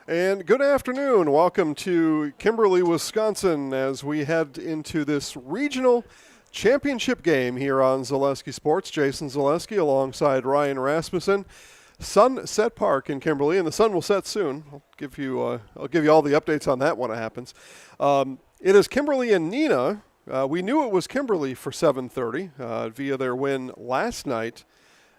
And good afternoon. Welcome to Kimberly, Wisconsin, as we head into this regional championship game here on Zaleski Sports. Jason Zaleski alongside Ryan Rasmussen. Sunset Park in Kimberly, and the sun will set soon. I'll give you all the updates on that when it happens. It is Kimberly and Neenah. We knew it was Kimberly for 7:30 via their win last night.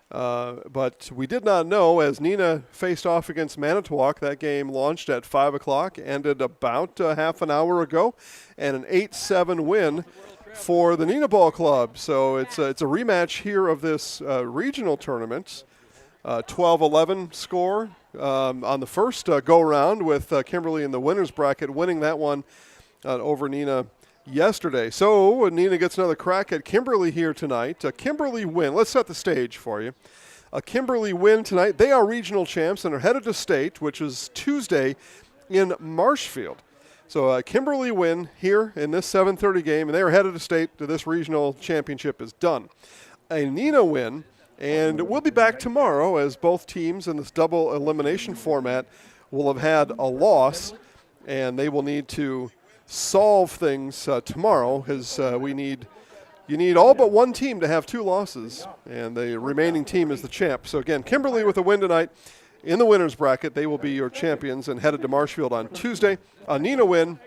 But we did not know as Neenah faced off against Manitowoc. That game launched at 5 o'clock, ended about half an hour ago, and an 8-7 win for the Neenah Ball Club. So it's a rematch here of this regional tournament. 12-11 score on the first go-round with Kimberly in the winner's bracket, winning that one over Neenah yesterday. So Neenah gets another crack at Kimberly here tonight. A Kimberly win. Let's set the stage for you. A Kimberly win tonight. They are regional champs and are headed to state, which is Tuesday in Marshfield. So a Kimberly win here in this 7:30 game, and they are headed to state. This regional championship is done. A Neenah win, and we'll be back tomorrow as both teams in this double elimination format will have had a loss, and they will need to solve things tomorrow, because you need all but one team to have two losses, and the remaining team is the champ. So again, Kimberly with a win tonight in the winner's bracket. They will be your champions and headed to Marshfield on Tuesday. A Neenah win,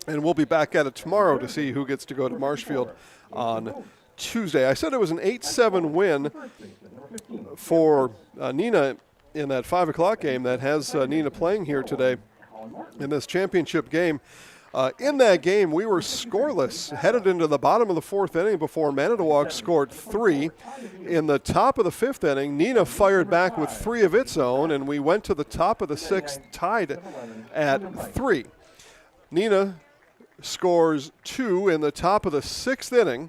and we'll be back at it tomorrow to see who gets to go to Marshfield on Tuesday. I said it was an 8-7 win for Neenah in that 5 o'clock game that has Neenah playing here today in this championship game. In that game, we were scoreless, headed into the bottom of the fourth inning before Manitowoc scored 3. In the top of the fifth inning, Neenah fired back with 3 of its own, and we went to the top of the sixth, tied at 3. Neenah scores 2 in the top of the sixth inning.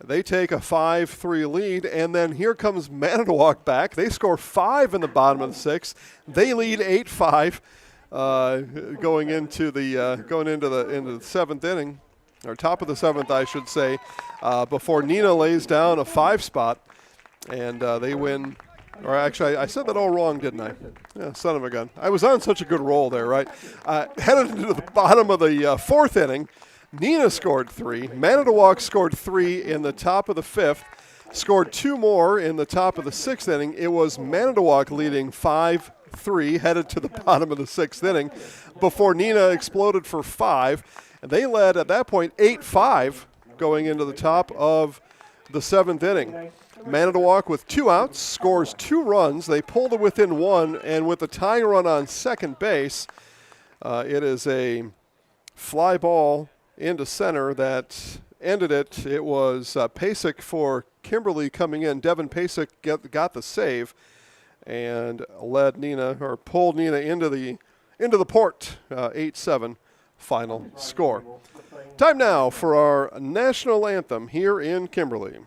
They take a 5-3 lead, and then here comes Manitowoc back. They score 5 in the bottom of the sixth. They lead 8-5. Going into the seventh inning, or top of the seventh, I should say, before Neenah lays down a 5 spot, and they win. Or actually, I said that all wrong, didn't I? Yeah, son of a gun. I was on such a good roll there, right? Headed into the bottom of the fourth inning, Neenah scored 3. Manitowoc scored 3 in the top of the fifth, scored 2 more in the top of the sixth inning. It was Manitowoc leading 5-3, headed to the bottom of the sixth inning before Neenah exploded for 5. And they led at that point 8-5 going into the top of the seventh inning. Manitowoc with 2 outs scores 2 runs. They pulled it within 1, and with the tying run on second base, it is a fly ball into center that ended it. It was Pasek for Kimberly coming in. Devin Pasek got the save and led Neenah, or pulled Neenah into the port. 8-7 final score. Time now for our national anthem here in Kimberly.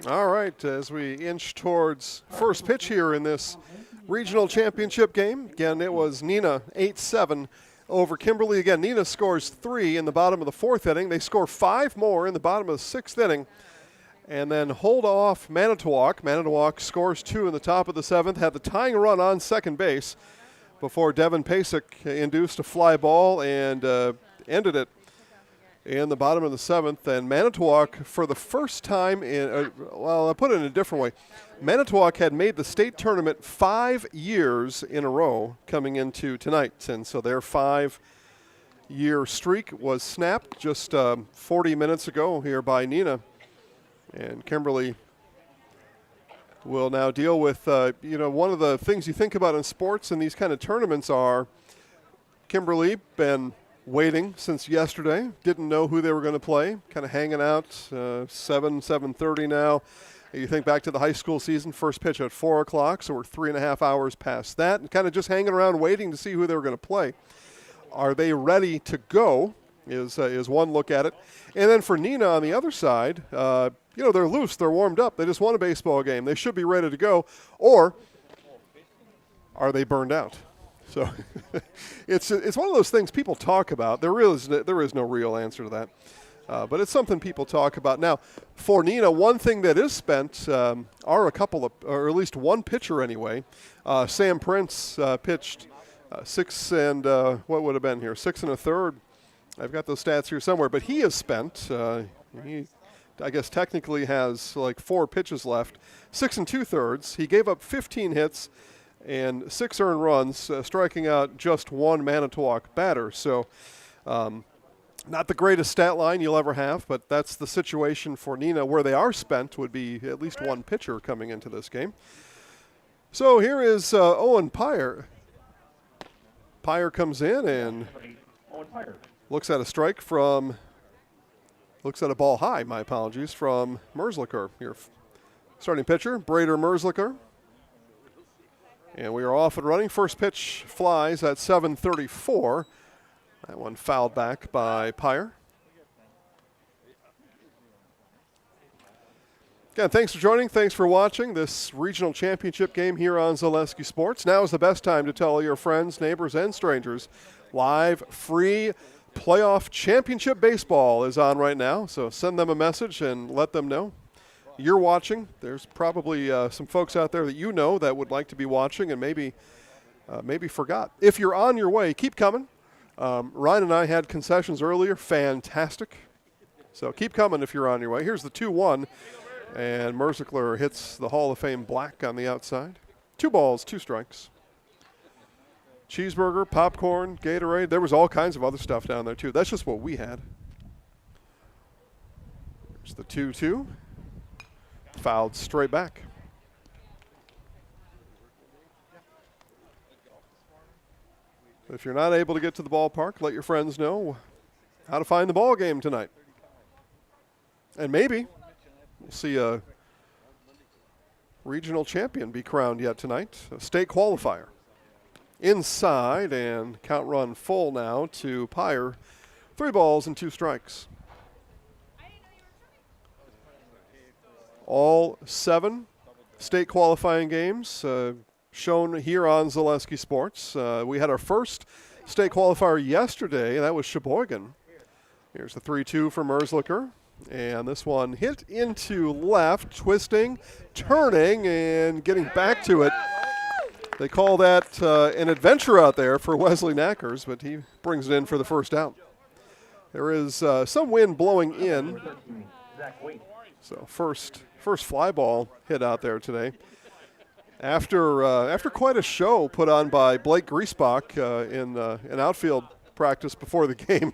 All right, as we inch towards first pitch here in this regional championship game. Again, it was Neenah 8-7 over Kimberly. Again, Neenah scores 3 in the bottom of the fourth inning. They score 5 more in the bottom of the sixth inning. and then hold off Manitowoc. Manitowoc scores 2 in the top of the 7th, had the tying run on second base before Devin Pasek induced a fly ball and ended it in the bottom of the 7th. And Manitowoc, for the first time in, I'll put it in a different way. Manitowoc had made the state tournament 5 years in a row coming into tonight, and so their 5-year streak was snapped just 40 minutes ago here by Neenah. And Kimberly will now deal with, one of the things you think about in sports and these kind of tournaments are Kimberly been waiting since yesterday, didn't know who they were going to play, kind of hanging out, 7:30 now. You think back to the high school season, first pitch at 4 o'clock, so we're 3.5 hours past that, and kind of just hanging around waiting to see who they were going to play. Are they ready to go is one look at it. And then for Neenah on the other side, they're loose, they're warmed up, they just won a baseball game, they should be ready to go, or are they burned out? So it's one of those things people talk about. There is no real answer to that, but it's something people talk about. Now, for Neenah, one thing that is spent are a couple of, or at least one pitcher anyway. Sam Prince pitched 6 and what would have been here, 6 1/3. I've got those stats here somewhere, but he is spent. He, I guess, technically has like 4 pitches left, 6 2/3. He gave up 15 hits and 6 earned runs, striking out just 1 Manitowoc batter. So not the greatest stat line you'll ever have, but that's the situation for Neenah. Where they are spent would be at least 1 pitcher coming into this game. So here is Owen Pyre. Pyre comes in and looks at a strike from, looks at a ball high, my apologies, from Merzlicher. Your starting pitcher, Brader Merzlicher. And we are off and running. First pitch flies at 7:34. That one fouled back by Pyre. Again, thanks for joining. Thanks for watching this regional championship game here on Zaleski Sports. Now is the best time to tell your friends, neighbors, and strangers. Live, free playoff championship baseball is on right now. So send them a message and let them know you're watching. There's probably some folks out there that you know that would like to be watching and maybe forgot. If you're on your way, keep coming. Ryan and I had concessions earlier. Fantastic. So keep coming if you're on your way. Here's the 2-1, and Merzlicher hits the Hall of Fame black on the outside. 2 balls, 2 strikes. Cheeseburger, popcorn, Gatorade. There was all kinds of other stuff down there, too. That's just what we had. There's the 2-2. Fouled straight back. If you're not able to get to the ballpark, let your friends know how to find the ball game tonight. And maybe we'll see a regional champion be crowned yet tonight, a state qualifier. Inside, and count run full now to Pyre. 3 balls and 2 strikes. All 7 state qualifying games shown here on Zaleski Sports. We had our first state qualifier yesterday, and that was Sheboygan. Here's the 3-2 for Merzlicher. And this one hit into left, twisting, turning, and getting back to it. They call that an adventure out there for Wesley Knackers, but he brings it in for the first out. There is some wind blowing in. So first fly ball hit out there today. After quite a show put on by Blake Griesbach in an outfield practice before the game.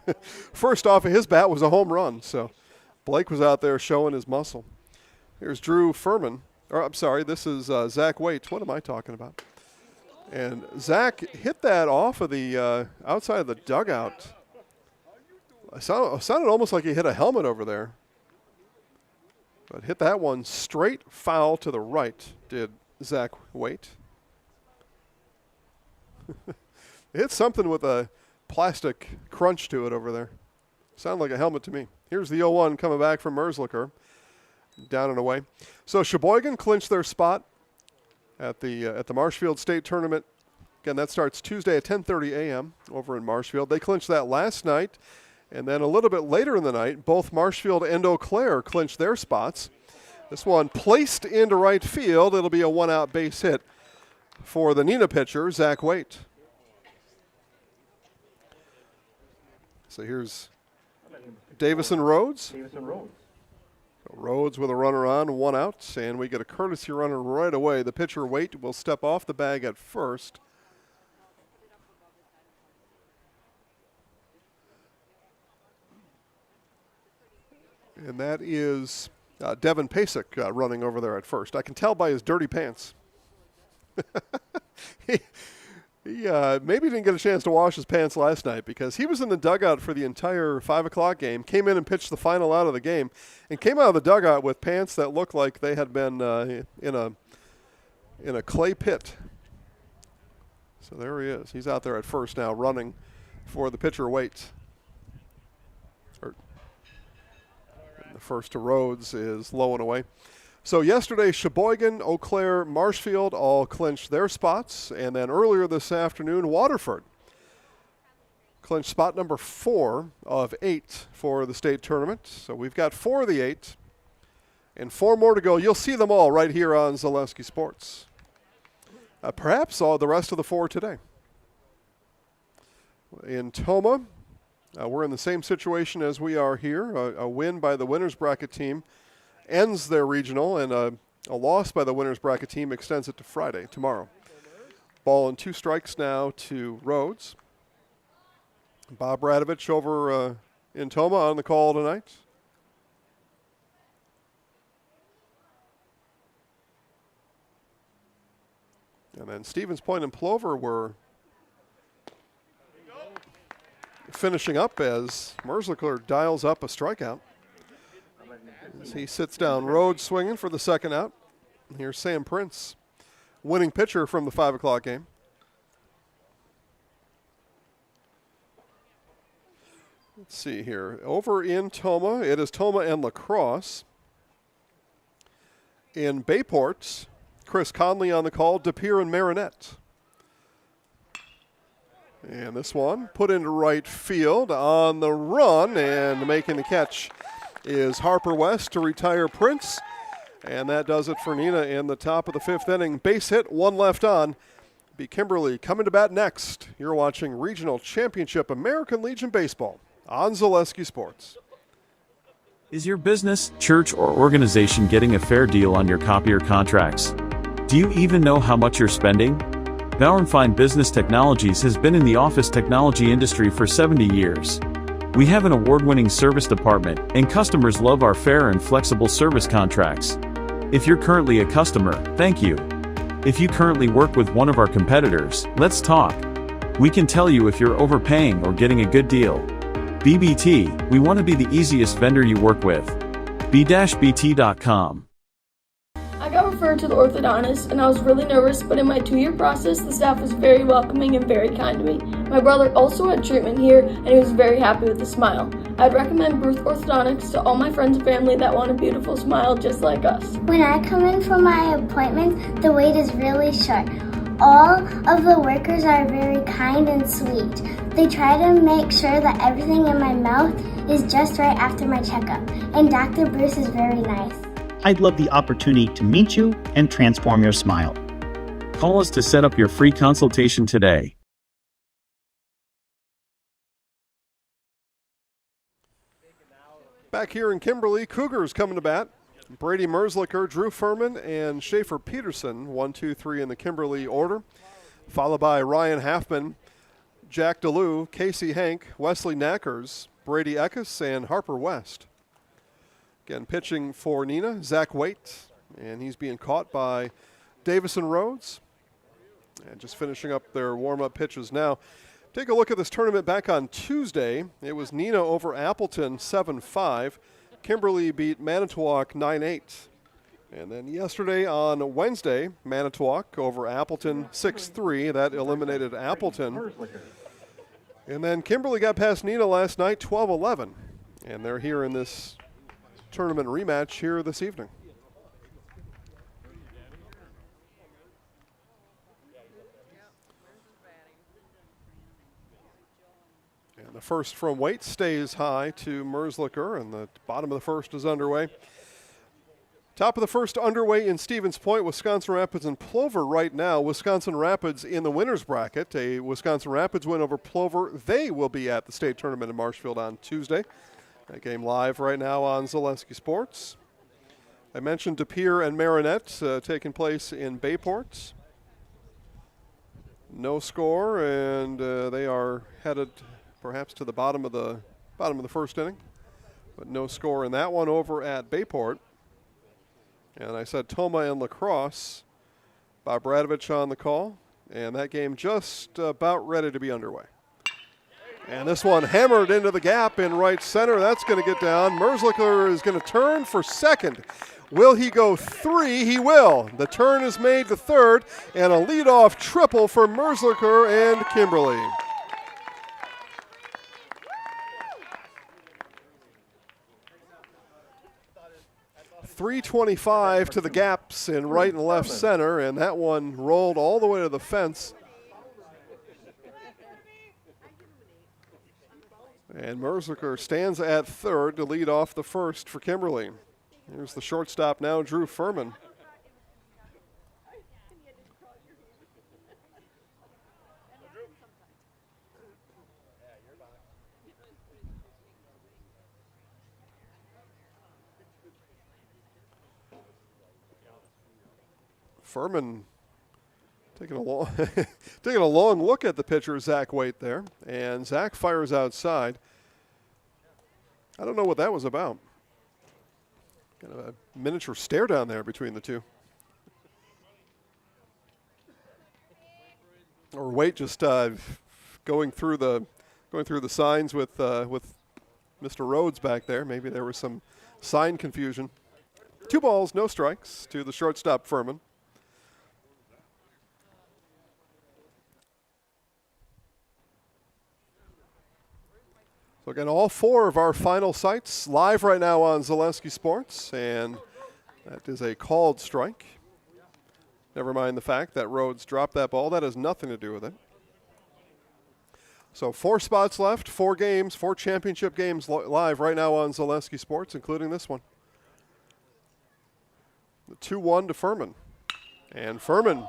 First off of his bat was a home run. So Blake was out there showing his muscle. Here's Drew Furman. Or I'm sorry, this is Zach Waite. What am I talking about? And Zach hit that off of the outside of the dugout. It sounded almost like he hit a helmet over there. But hit that one straight foul to the right, did Zach Waite. Hit something with a plastic crunch to it over there. Sounded like a helmet to me. Here's the 0-1 coming back from Merzlicher. Down and away. So Sheboygan clinched their spot at the Marshfield State Tournament. Again, that starts Tuesday at 10:30 a.m. over in Marshfield. They clinched that last night. And then a little bit later in the night, both Marshfield and Eau Claire clinched their spots. This one placed into right field. It'll be a one-out base hit for the Neenah pitcher, Zach Waite. So here's Davison Rhodes. Rhodes with a runner on, one out, and we get a courtesy runner right away. The pitcher, Waite, will step off the bag at first. And that is Devin Pasek running over there at first. I can tell by his dirty pants. he maybe didn't get a chance to wash his pants last night because he was in the dugout for the entire 5 o'clock game, came in and pitched the final out of the game, and came out of the dugout with pants that looked like they had been in a clay pit. So there he is. He's out there at first now running for the pitcher, Waite. The first to Rhodes is low and away. So yesterday, Sheboygan, Eau Claire, Marshfield all clinched their spots. And then earlier this afternoon, Waterford clinched spot number 4 of 8 for the state tournament. So we've got 4 of the 8 and 4 more to go. You'll see them all right here on Zaleski Sports. Perhaps all the rest of the 4 today. In Tomah, we're in the same situation as we are here. A win by the winners bracket team ends their regional, and a loss by the winners bracket team extends it to Friday, tomorrow. Ball and 2 strikes now to Rhodes. Bob Radovich over in Tomah on the call tonight. And then Stevens Point and Plover were finishing up as Merzlicher dials up a strikeout. As he sits down, Rhodes swinging for the second out. Here's Sam Prince, winning pitcher from the 5 o'clock game. Let's see here. Over in Tomah, it is Tomah and La Crosse. In Bayport, Chris Conley on the call, DePere and Marinette. And this one put into right field on the run, and making the catch is Harper West to retire Prince. And that does it for Neenah in the top of the 5th inning. Base hit, 1 left on. Be Kimberly coming to bat next. You're watching Regional Championship American Legion Baseball on Zaleski Sports. Is your business, church, or organization getting a fair deal on your copier contracts? Do you even know how much you're spending? Bauernfeind Business Technologies has been in the office technology industry for 70 years. We have an award-winning service department, and customers love our fair and flexible service contracts. If you're currently a customer, thank you. If you currently work with one of our competitors, let's talk. We can tell you if you're overpaying or getting a good deal. BBT, we want to be the easiest vendor you work with. b-bt.com. I got referred to the orthodontist and I was really nervous, but in my 2-year process, the staff was very welcoming and very kind to me. My brother also had treatment here and he was very happy with the smile. I'd recommend Bruce Orthodontics to all my friends and family that want a beautiful smile just like us. When I come in for my appointment, the wait is really short. All of the workers are very kind and sweet. They try to make sure that everything in my mouth is just right after my checkup, and Dr. Bruce is very nice. I'd love the opportunity to meet you and transform your smile. Call us to set up your free consultation today. Back here in Kimberly, Cougars coming to bat. Brady Merzlicher, Drew Furman, and Schaefer Peterson, 1, 2, 3 in the Kimberly order, followed by Ryan Halfman, Jack DeLue, Casey Hank, Wesley Knackers, Brady Eckes, and Harper West. Again, pitching for Neenah, Zach Waite, and he's being caught by Davison Rhodes. And just finishing up their warm-up pitches now. Take a look at this tournament back on Tuesday. It was Neenah over Appleton 7-5. Kimberly beat Manitowoc 9-8. And then yesterday on Wednesday, Manitowoc over Appleton 6-3. That eliminated Appleton. And then Kimberly got past Neenah last night 12-11. And they're here in this tournament rematch here this evening. And the first from Waite stays high to Merzlicher, and the bottom of the first is underway. Top of the first underway in Stevens Point, Wisconsin Rapids and Plover right now. Wisconsin Rapids in the winner's bracket. A Wisconsin Rapids win over Plover. They will be at the state tournament in Marshfield on Tuesday. That game live right now on Zaleski Sports. I mentioned De Pere and Marinette taking place in Bayport. No score, and they are headed perhaps to the bottom of the first inning. But no score in that one over at Bayport. And I said Toma and La Crosse. Bob Radovich on the call. And that game just about ready to be underway. And this one hammered into the gap in right center. That's going to get down. Merzlicher is going to turn for second. Will he go three? He will. The turn is made to third, and a leadoff triple for Merzlicher and Kimberly. .325 to the gaps in right and left center, and that one rolled all the way to the fence. And Merzlicher stands at third to lead off the first for Kimberly. Here's the shortstop now, Drew Furman. Furman taking a long, taking a long look at the pitcher, Zach Waite there. And Zach fires outside. I don't know what that was about. Kind of a miniature stare down there between the two. Or Waite just going through the signs with Mr. Rhodes back there. Maybe there was some sign confusion. 2 balls, no strikes to the shortstop Furman. So again, all 4 of our final sites live right now on Zaleski Sports, and that is a called strike. Never mind the fact that Rhodes dropped that ball. That has nothing to do with it. So 4 spots left, 4 games, 4 championship games live right now on Zaleski Sports, including this one. The 2-1 to Furman. And Furman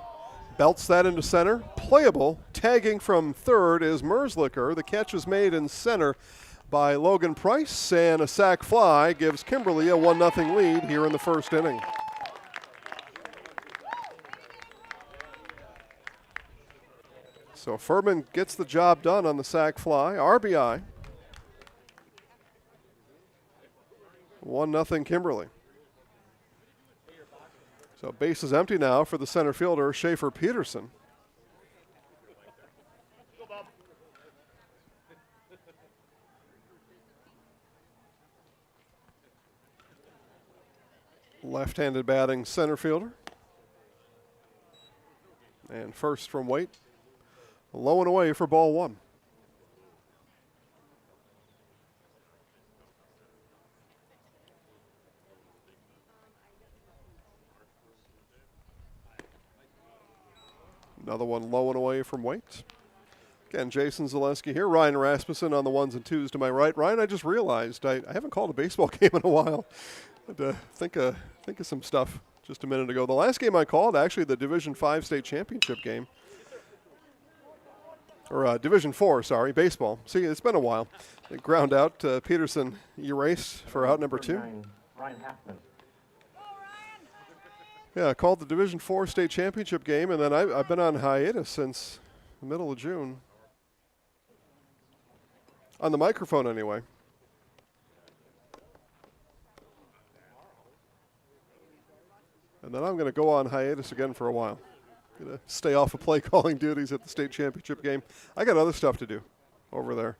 belts that into center. Playable. Tagging from third is Merzlicher. The catch is made in center by Logan Price, and a sac fly gives Kimberly a 1-0 lead here in the first inning. So Furman gets the job done on the sac fly. RBI. 1-0 Kimberly. So base is empty now for the center fielder, Schaefer Peterson. Left-handed batting center fielder. And first from Waite. Low and away for ball 1. Another one low and away from Waite. Again, Jason Zaleski here. Ryan Rasmussen on the 1s and 2s to my right. Ryan, I just realized I haven't called a baseball game in a while. I had to think of some stuff just a minute ago. The last game I called, actually the Division 5 state championship game. Or Division 4, sorry, baseball. See, it's been a while. They ground out. Peterson erased for out number 2. Ryan Halfman. Yeah, I called the Division 4 state championship game, and then I've been on hiatus since the middle of June. On the microphone, anyway. And then I'm going to go on hiatus again for a while. Going to stay off of play calling duties at the state championship game. I got other stuff to do over there.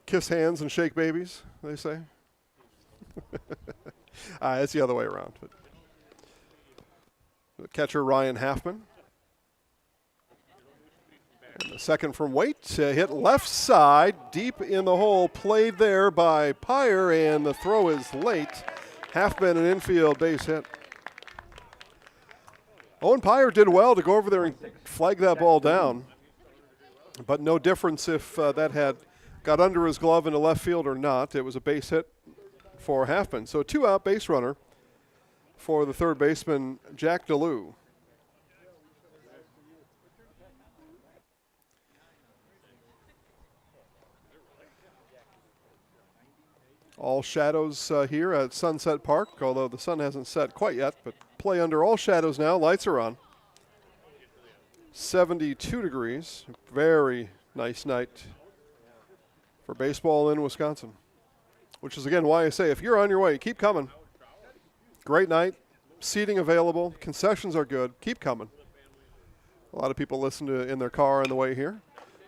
Kiss hands and shake babies, they say. It's the other way around. But the catcher, Ryan Halfman. And the second from Waite, hit left side, deep in the hole, played there by Pyre, and the throw is late. Halfman an infield base hit. Owen Pyre did well to go over there and flag that ball down, but no difference if that had got under his glove into left field or not. It was a base hit for Halfman. So 2 out base runner for the third baseman, Jack DeLue. All shadows here at Sunset Park, although the sun hasn't set quite yet, but play under all shadows now. Lights are on. 72 degrees. Very nice night for baseball in Wisconsin, which is, again, why I say if you're on your way, keep coming. Great night. Seating available. Concessions are good. Keep coming. A lot of people listen to it in their car on the way here.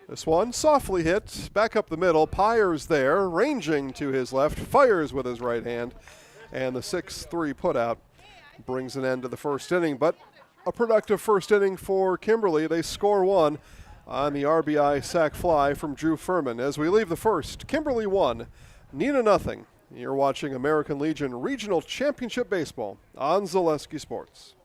This one, softly hit, back up the middle. Pyers there, ranging to his left, fires with his right hand, and the 6-3 putout brings an end to the first inning. But a productive first inning for Kimberly. They score 1 on the RBI sac fly from Drew Furman. As we leave the first, Kimberly 1, Neenah 0. You're watching American Legion Regional Championship Baseball on Zaleski Sports.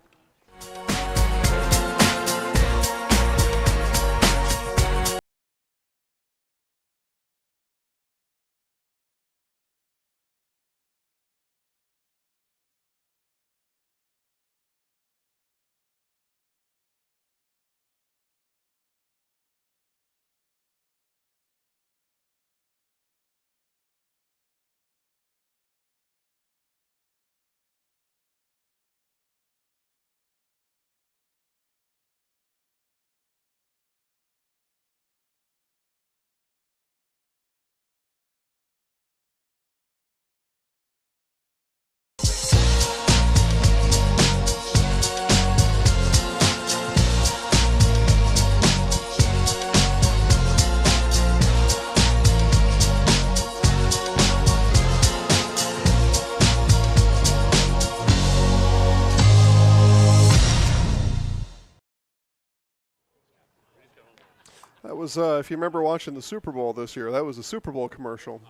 That was, if you remember watching the Super Bowl this year, that was a Super Bowl commercial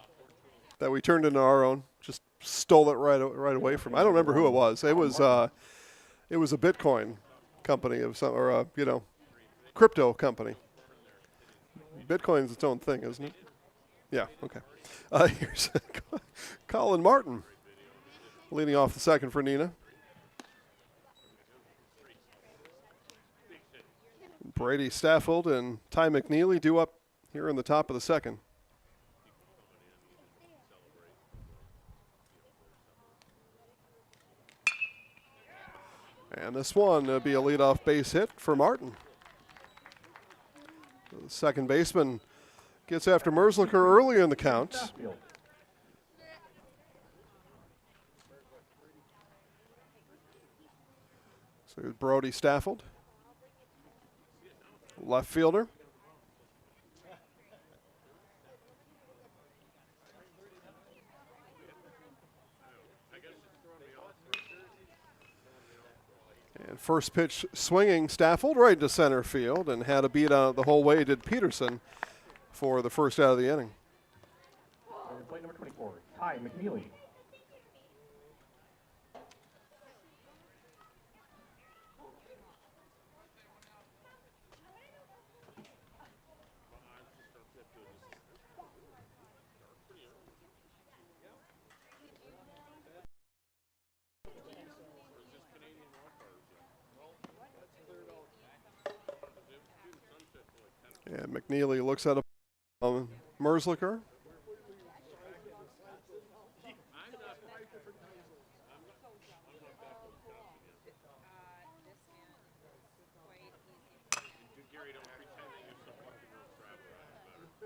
that we turned into our own. Just stole it right away from. I don't remember who it was. It was a Bitcoin company of some, or crypto company. Bitcoin's its own thing, isn't it? Yeah. Okay. Here's Colin Martin leading off the second for Neenah. Brady Staffold and Ty McNeely due up here in the top of the second. And this one will be a leadoff base hit for Martin. The second baseman gets after Merzlicher early in the count. So here's Brody Staffold. Left fielder. And first pitch swinging Staffold right to center field, and had a beat out the whole way did Peterson for the first out of the inning. Plate number 24, Ty McNeely. And McNeely looks at a Merzlicher.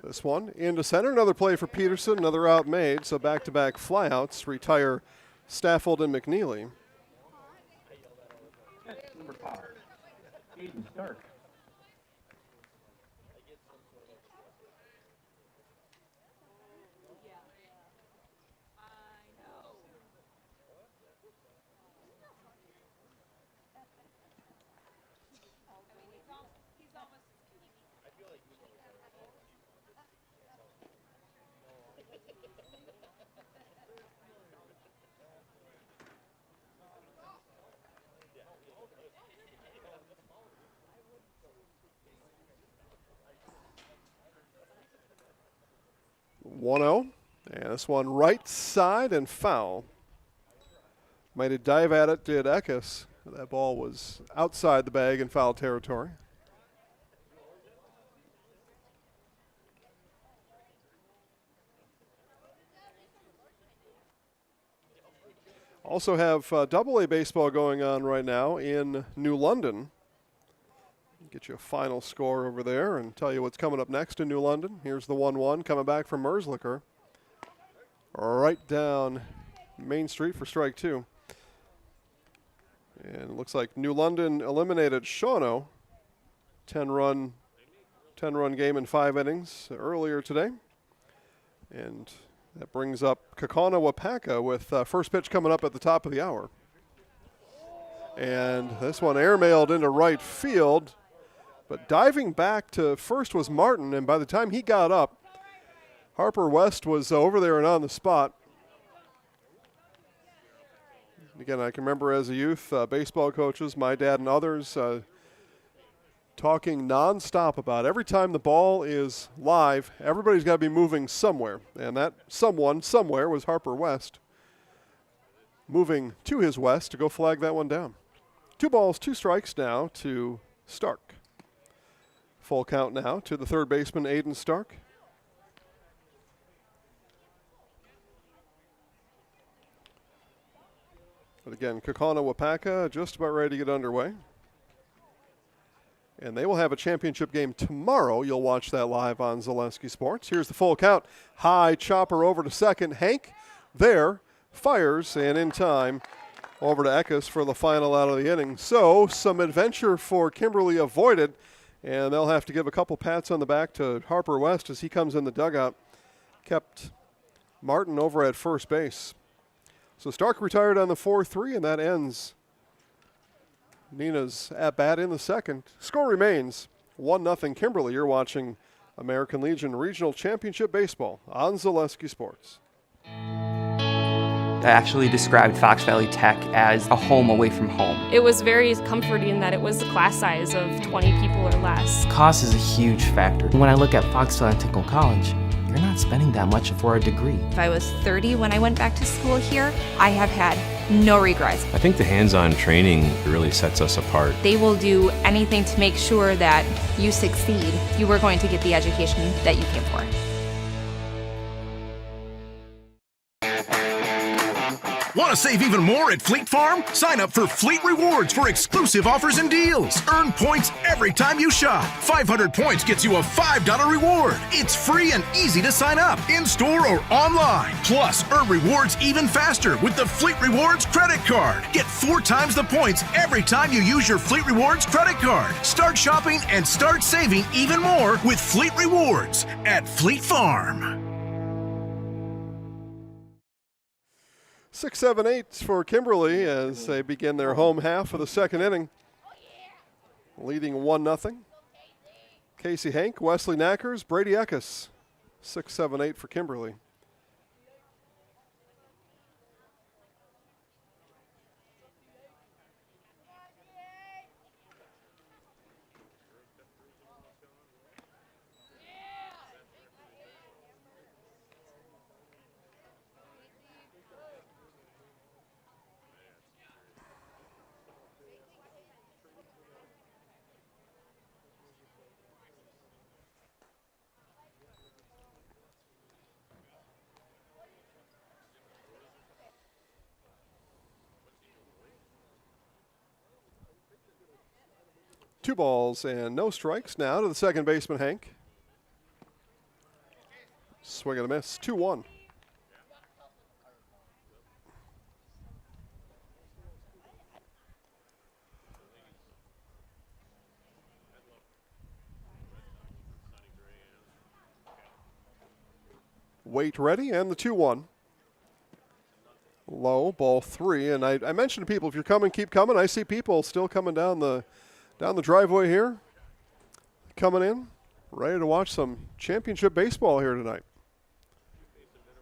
This one into center. Another play for Peterson. Another out made. So back-to-back flyouts retire Staffold and McNeely. Number 5, Aiden Stark. And this one right side and foul. Made a dive at it, did Eckes. That ball was outside the bag in foul territory. Also have AA baseball going on right now in New London. Get you a final score over there and tell you what's coming up next in New London. Here's the 1-1 coming back from Merzlicher. Right down Main Street for strike 2. And it looks like New London eliminated Shawano. 10-run game in 5 innings earlier today. And that brings up Kaukauna-Wapaka with first pitch coming up at the top of the hour. And this one airmailed into right field. But diving back to first was Martin, and by the time he got up, Harper West was over there and on the spot. Again, I can remember as a youth, baseball coaches, my dad and others, talking nonstop about every time the ball is live, everybody's got to be moving somewhere. And that someone somewhere was Harper West, moving to his west to go flag that one down. 2 balls, 2 strikes now to Stark. Full count now to the third baseman, Aiden Stark. But again, Kaukauna-Wapaka just about ready to get underway. And they will have a championship game tomorrow. You'll watch that live on Zaleski Sports. Here's the full count. High chopper over to second. Hank there fires, and in time over to Eckes for the final out of the inning. So some adventure for Kimberly avoided, and they'll have to give a couple pats on the back to Harper West as he comes in the dugout. Kept Martin over at first base. So Stark retired on the 4-3, and that ends Neenah's at-bat in the second. Score remains 1-0 Kimberly. You're watching American Legion Regional Championship Baseball on Zaleski Sports. I actually described Fox Valley Tech as a home away from home. It was very comforting that it was a class size of 20 people or less. Cost is a huge factor. When I look at Fox Valley Technical College, you're not spending that much for a degree. If I was 30 when I went back to school here, I have had no regrets. I think the hands-on training really sets us apart. They will do anything to make sure that you succeed. You are going to get the education that you came for. Want to save even more at Fleet Farm? Sign up for Fleet Rewards for exclusive offers and deals. Earn points every time you shop. 500 points gets you a $5 reward. It's free and easy to sign up, in-store or online. Plus, earn rewards even faster with the Fleet Rewards credit card. Get 4 times the points every time you use your Fleet Rewards credit card. Start shopping and start saving even more with Fleet Rewards at Fleet Farm. 6-7-8 for Kimberly as they begin their home half of the second inning. Leading 1-0. Casey Hank, Wesley Knackers, Brady Eckes. 6-7-8 for Kimberly. Two balls and no strikes now to the second baseman, Hank. Swing and a miss, 2-1. Wait ready, and the 2-1. Low, ball 3. And I mentioned to people, if you're coming, keep coming. I see people still coming down the driveway here, coming in, ready to watch some championship baseball here tonight.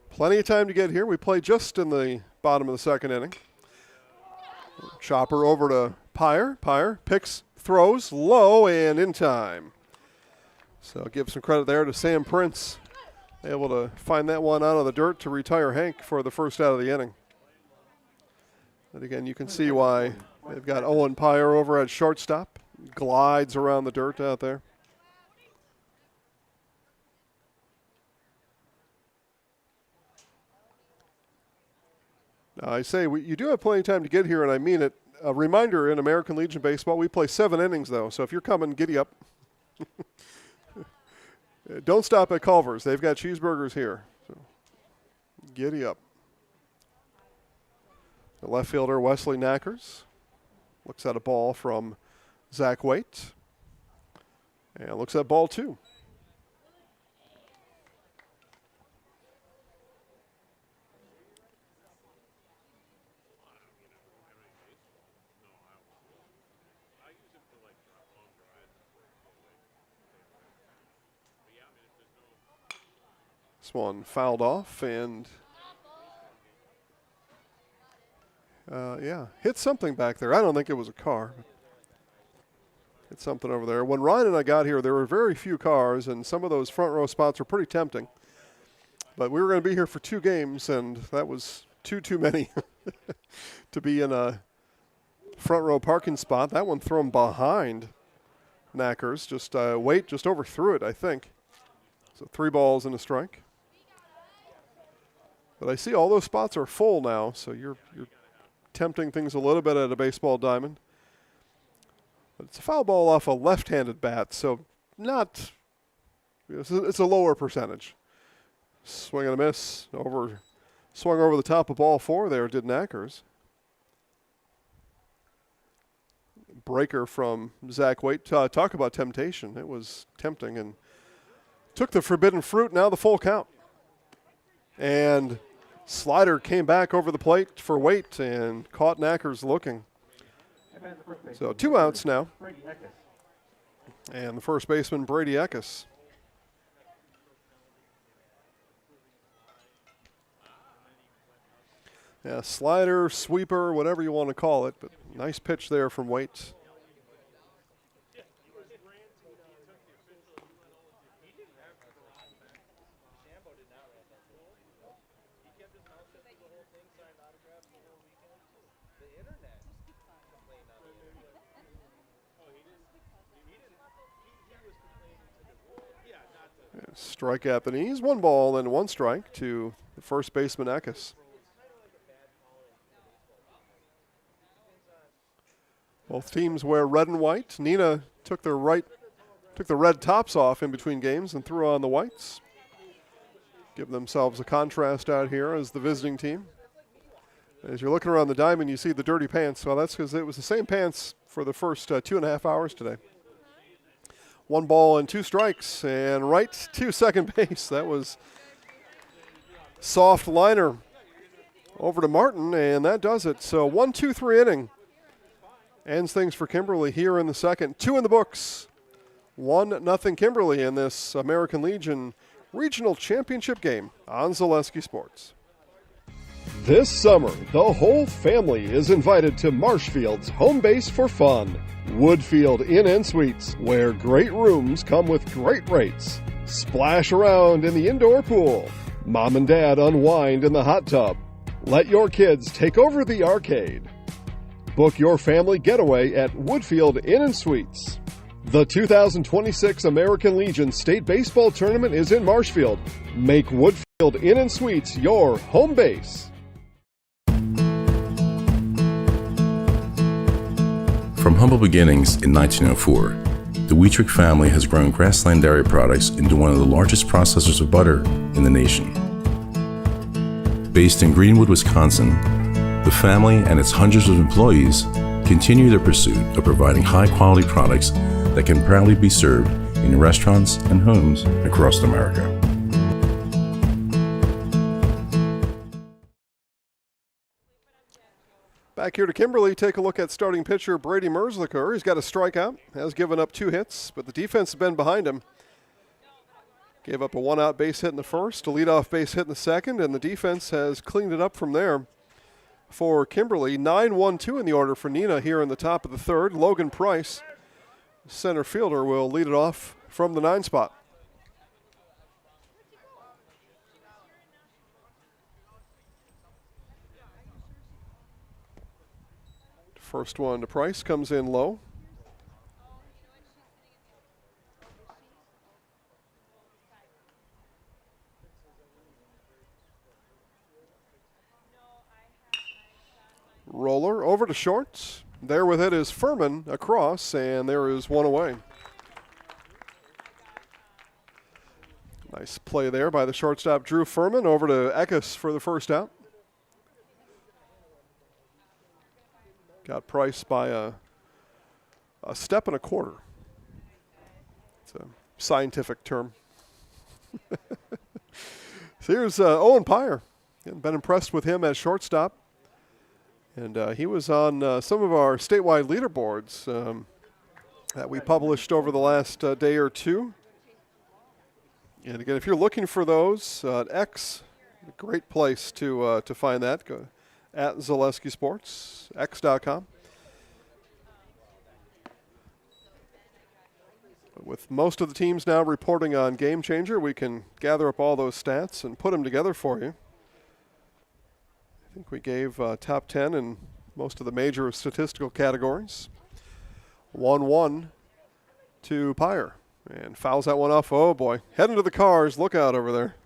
Plenty of time to get here. We play just in the bottom of the second inning. Chopper over to Pyre. Pyre picks, throws, low, and in time. So give some credit there to Sam Prince able to find that one out of the dirt to retire Hank for the first out of the inning. But again, you can see why they've got Owen Pyre over at shortstop. Glides around the dirt out there. Now, I say you do have plenty of time to get here, and I mean it. A reminder, in American Legion Baseball, we play 7 innings, though. So if you're coming, giddy up. Don't stop at Culver's. They've got cheeseburgers here. So giddy up. The left fielder, Wesley Knackers, looks at a ball from Zach Waite. And looks at ball 2. This one fouled off and hit something back there. I don't think it was a car. Hit something over there. When Ryan and I got here, there were very few cars, and some of those front row spots were pretty tempting. But we were going to be here for 2 games, and that was too many to be in a front row parking spot. That one thrown behind Knackers. Just Waite just overthrew it, I think. So 3 balls and a strike. But I see all those spots are full now, so you're tempting things a little bit at a baseball diamond. But it's a foul ball off a left-handed bat, so not. It's a lower percentage. Swing and a miss swung over the top of ball 4 there, did Knackers. Breaker from Zach Waite. Talk about temptation. It was tempting and took the forbidden fruit. Now the full count. And slider came back over the plate for Waite and caught Knackers looking. So 2 outs now. And the first baseman, Brady Eckes. Yeah, slider, sweeper, whatever you want to call it, but nice pitch there from Waite. Strike at the knees. 1 ball and 1 strike to the first baseman, Eckes. Both teams wear red and white. Neenah took the red tops off in between games and threw on the whites. Give themselves a contrast out here as the visiting team. As you're looking around the diamond, you see the dirty pants. Well, that's because it was the same pants for the first 2.5 hours today. 1 ball and 2 strikes, and right to second base. That was soft liner over to Martin, and that does it. So 1-2-3 inning. Ends things for Kimberly here in the second. 2 in the books. 1-0 Kimberly in this American Legion Regional Championship game on Zaleski Sports. This summer, the whole family is invited to Marshfield's home base for fun. Woodfield Inn & Suites, where great rooms come with great rates. Splash around in the indoor pool. Mom and Dad unwind in the hot tub. Let your kids take over the arcade. Book your family getaway at Woodfield Inn & Suites. The 2026 American Legion State Baseball Tournament is in Marshfield. Make Woodfield Inn & Suites your home base. From humble beginnings in 1904, the Wheatrick family has grown Grassland Dairy Products into one of the largest processors of butter in the nation. Based in Greenwood, Wisconsin, the family and its hundreds of employees continue their pursuit of providing high-quality products that can proudly be served in restaurants and homes across America. Back here to Kimberly, take a look at starting pitcher Brady Merzlicher. He's got a strikeout, has given up 2 hits, but the defense has been behind him. Gave up a 1-out base hit in the first, a leadoff base hit in the second, and the defense has cleaned it up from there for Kimberly. 9-1-2 in the order for Neenah here in the top of the third. Logan Price, center fielder, will lead it off from the 9 spot. First one to Price comes in low. Roller over to short. There with it is Furman across, and there is one away. Nice play there by the shortstop Drew Furman. Over to Eckes for the first out. Got Price by a step and a quarter. It's a scientific term. So here's Owen Pyre. Been impressed with him as shortstop. And he was on some of our statewide leaderboards that we published over the last day or two. And again, if you're looking for those, X, a great place to find that. Go at Zaleski Sports, x.com. With most of the teams now reporting on Game Changer, we can gather up all those stats and put them together for you. I think we gave top 10 in most of the major statistical categories. 1-1 to Pyre. And fouls that one off. Oh, boy. Heading to the cars. Look out over there.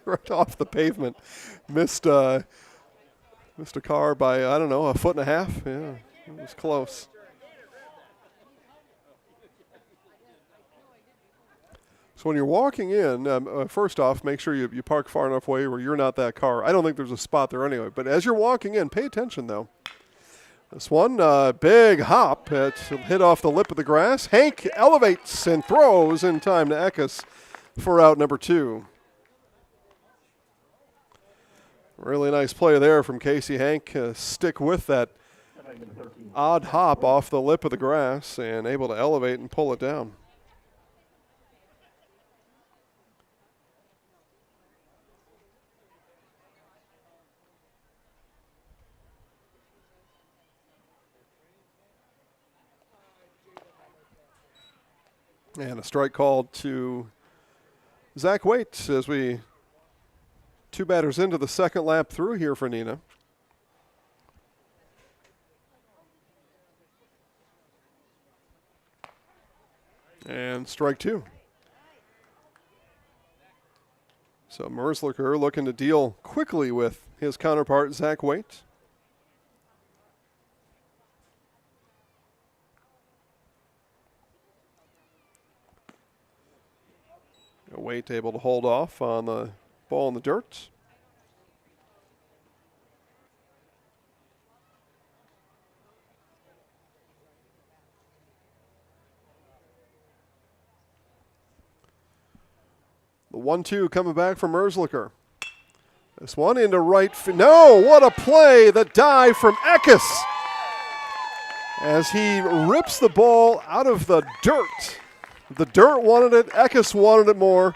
Right off the pavement. Missed a car by, I don't know, a foot and a half. Yeah, it was close. So when you're walking in, first off, make sure you park far enough away where you're not that car. I don't think there's a spot there anyway. But as you're walking in, pay attention, though. This one, big hop. It's hit off the lip of the grass. Hank elevates and throws in time to Eckes for out number 2. Really nice play there from Casey Hank. Stick with that odd hop off the lip of the grass and able to elevate and pull it down. And a strike called to Zach Waite as we 2 batters into the second lap through here for Neenah. And strike 2. So Merzlicher looking to deal quickly with his counterpart, Zach Waite. Waite able to hold off on the ball in the dirt. The 1-2 coming back from Merzlicher. This one into right field. No, what a play. The dive from Eckes as he rips the ball out of the dirt. The dirt wanted it. Eckes wanted it more.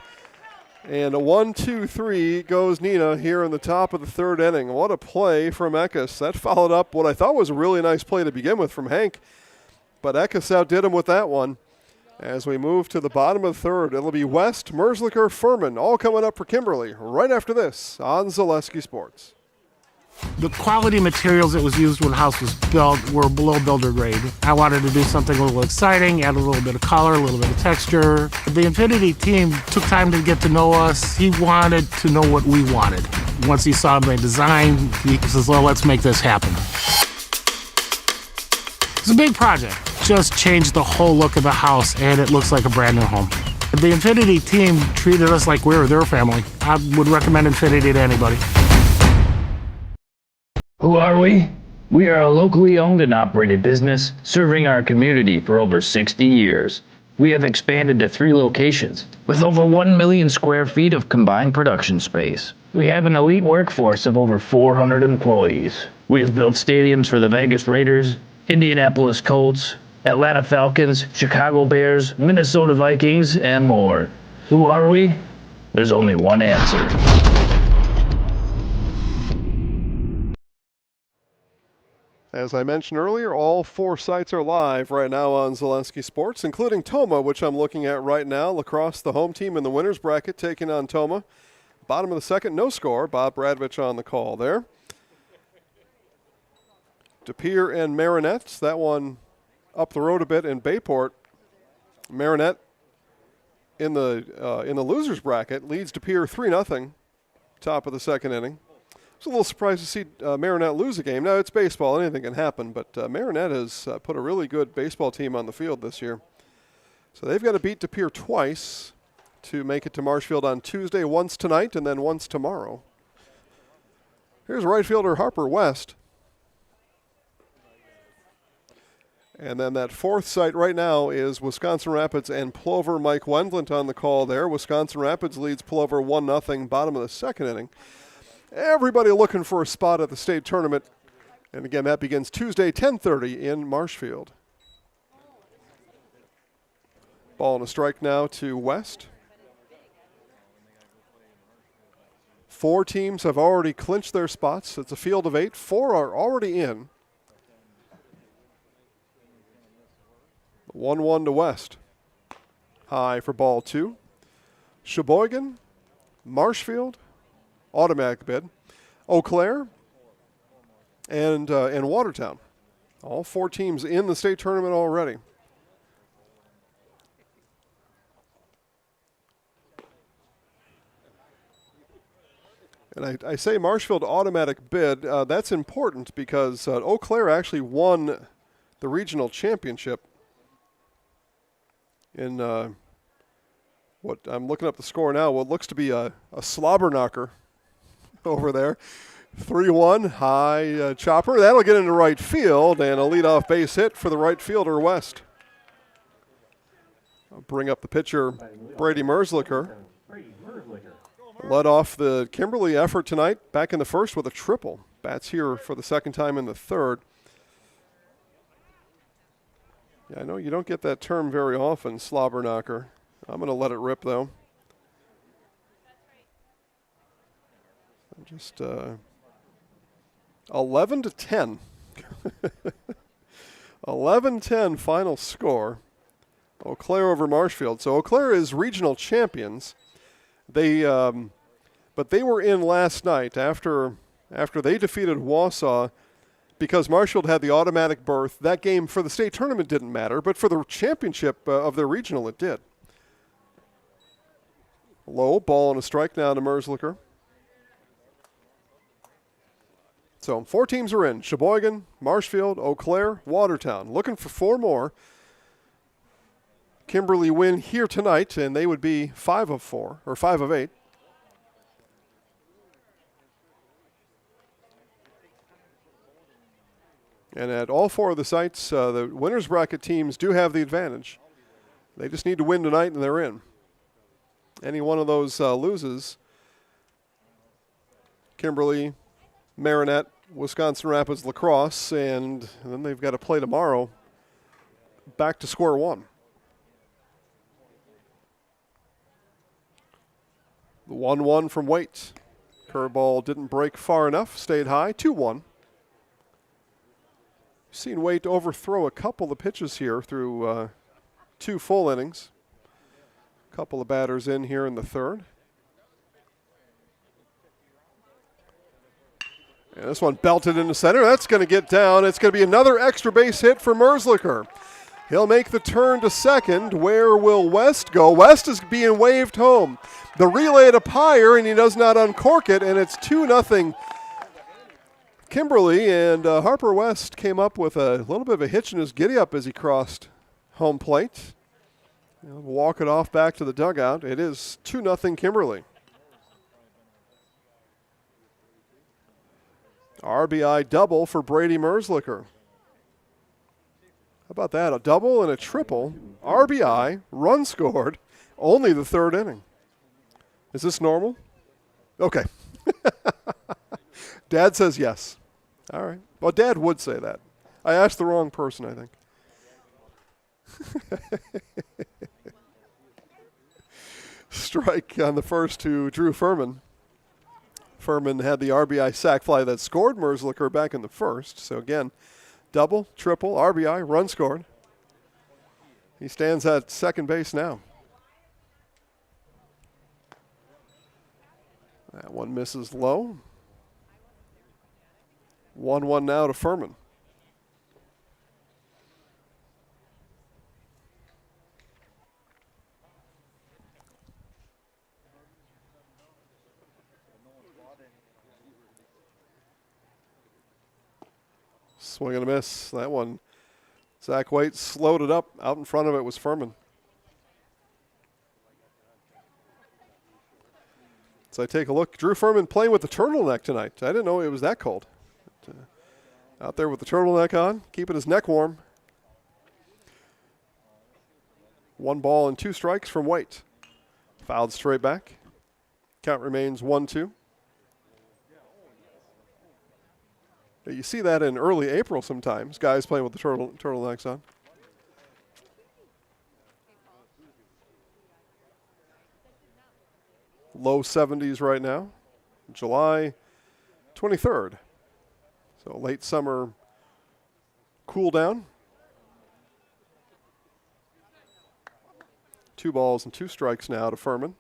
And a 1-2-3 goes Neenah here in the top of the third inning. What a play from Eckes. That followed up what I thought was a really nice play to begin with from Hank. But Eckes outdid him with that one. As we move to the bottom of the third, it'll be West, Merzlicher, Furman, all coming up for Kimberly right after this on Zaleski Sports. The quality materials that was used when the house was built were below builder grade. I wanted to do something a little exciting, add a little bit of color, a little bit of texture. The Infinity team took time to get to know us. He wanted to know what we wanted. Once he saw my design, he says, well, let's make this happen. It's a big project. Just changed the whole look of the house, and it looks like a brand new home. The Infinity team treated us like we were their family. I would recommend Infinity to anybody. Who are we? We are a locally owned and operated business serving our community for over 60 years. We have expanded to 3 locations with over 1 million square feet of combined production space. We have an elite workforce of over 400 employees. We have built stadiums for the Vegas Raiders, Indianapolis Colts, Atlanta Falcons, Chicago Bears, Minnesota Vikings, and more. Who are we? There's only one answer. As I mentioned earlier, all 4 sites are live right now on Zaleski Sports, including Toma, which I'm looking at right now. Lacrosse, the home team in the winner's bracket, taking on Toma. Bottom of the second, no score. Bob Bradvich on the call there. De Pere and Marinette. That one up the road a bit in Bayport. Marinette in the losers bracket leads De Pere 3-0. Top of the second inning. I was a little surprised to see Marinette lose a game. Now it's baseball; anything can happen. But Marinette has put a really good baseball team on the field this year. So they've got to beat De Pere twice to make it to Marshfield on Tuesday, once tonight and then once tomorrow. Here's right fielder Harper West. And then that fourth site right now is Wisconsin Rapids and Plover. Mike Wendlandt on the call there. Wisconsin Rapids leads Plover 1-0, bottom of the second inning. Everybody looking for a spot at the state tournament. And again, that begins Tuesday, 10:30 in Marshfield. Ball and a strike now to West. 4 teams have already clinched their spots. It's a field of 8. 4 are already in. 1-1 to West. High for ball 2. Sheboygan, Marshfield, automatic bid. Eau Claire, and Watertown. All 4 teams in the state tournament already. And I say Marshfield automatic bid. That's important because Eau Claire actually won the regional championship in what I'm looking up the score now. What looks to be a slobber knocker over there. 3-1, high chopper. That'll get into right field, and a leadoff base hit for the right fielder, West. I'll bring up the pitcher, Brady Merzlicher. Led off the Kimberly effort tonight, back in the first with a triple. Bats here for the second time in the third. Yeah, I know you don't get that term very often, slobber knocker. I'm going to let it rip, though. Just 11-10. 11-10 final score. Eau Claire over Marshfield. So Eau Claire is regional champions. But they were in last night after they defeated Wausau because Marshfield had the automatic berth. That game for the state tournament didn't matter, but for the championship of their regional it did. Low ball and a strike now to Merzlicher. So 4 teams are in. Sheboygan, Marshfield, Eau Claire, Watertown. Looking for 4 more. Kimberly win here tonight, and they would be 5 of 4, or 5 of 8. And at all 4 of the sites, the winners bracket teams do have the advantage. They just need to win tonight, and they're in. Any one of those loses, Kimberly, Marinette, Wisconsin Rapids, Lacrosse, and then they've got to play tomorrow back to square one. The 1-1 from Waite. Curveball didn't break far enough, stayed high, 2-1. Seen Waite overthrow a couple of pitches here through 2 full innings. A couple of batters in here in the third. And this one belted into center. That's going to get down. It's going to be another extra base hit for Merzlicher. He'll make the turn to second. Where will West go? West is being waved home. The relay to Pyre, and he does not uncork it, and it's 2-0 Kimberly, and Harper West came up with a little bit of a hitch in his giddy-up as he crossed home plate. He'll walk it off back to the dugout. It is 2-0 Kimberly. RBI double for Brady Merzlicher. How about that? A double and a triple. RBI, run scored, only the third inning. Is this normal? Okay. Dad says yes. All right. Well, Dad would say that. I asked the wrong person, I think. Strike on the first to Drew Furman. Furman had the RBI sac fly that scored Merzlicher back in the first. So again, double, triple, RBI, run scored. He stands at second base now. That one misses low. 1-1 now to Furman. Swing and a miss. That one, Zach Waite slowed it up. Out in front of it was Furman. So I take a look. Drew Furman playing with the turtleneck tonight. I didn't know it was that cold. But, out there with the turtleneck on, keeping his neck warm. 1 ball and 2 strikes from Waite. Fouled straight back. Count remains 1-2. You see that in early April sometimes, guys playing with the turtlenecks on. Low 70s right now, July 23rd. So late summer cool down. 2 balls and 2 strikes now to Furman.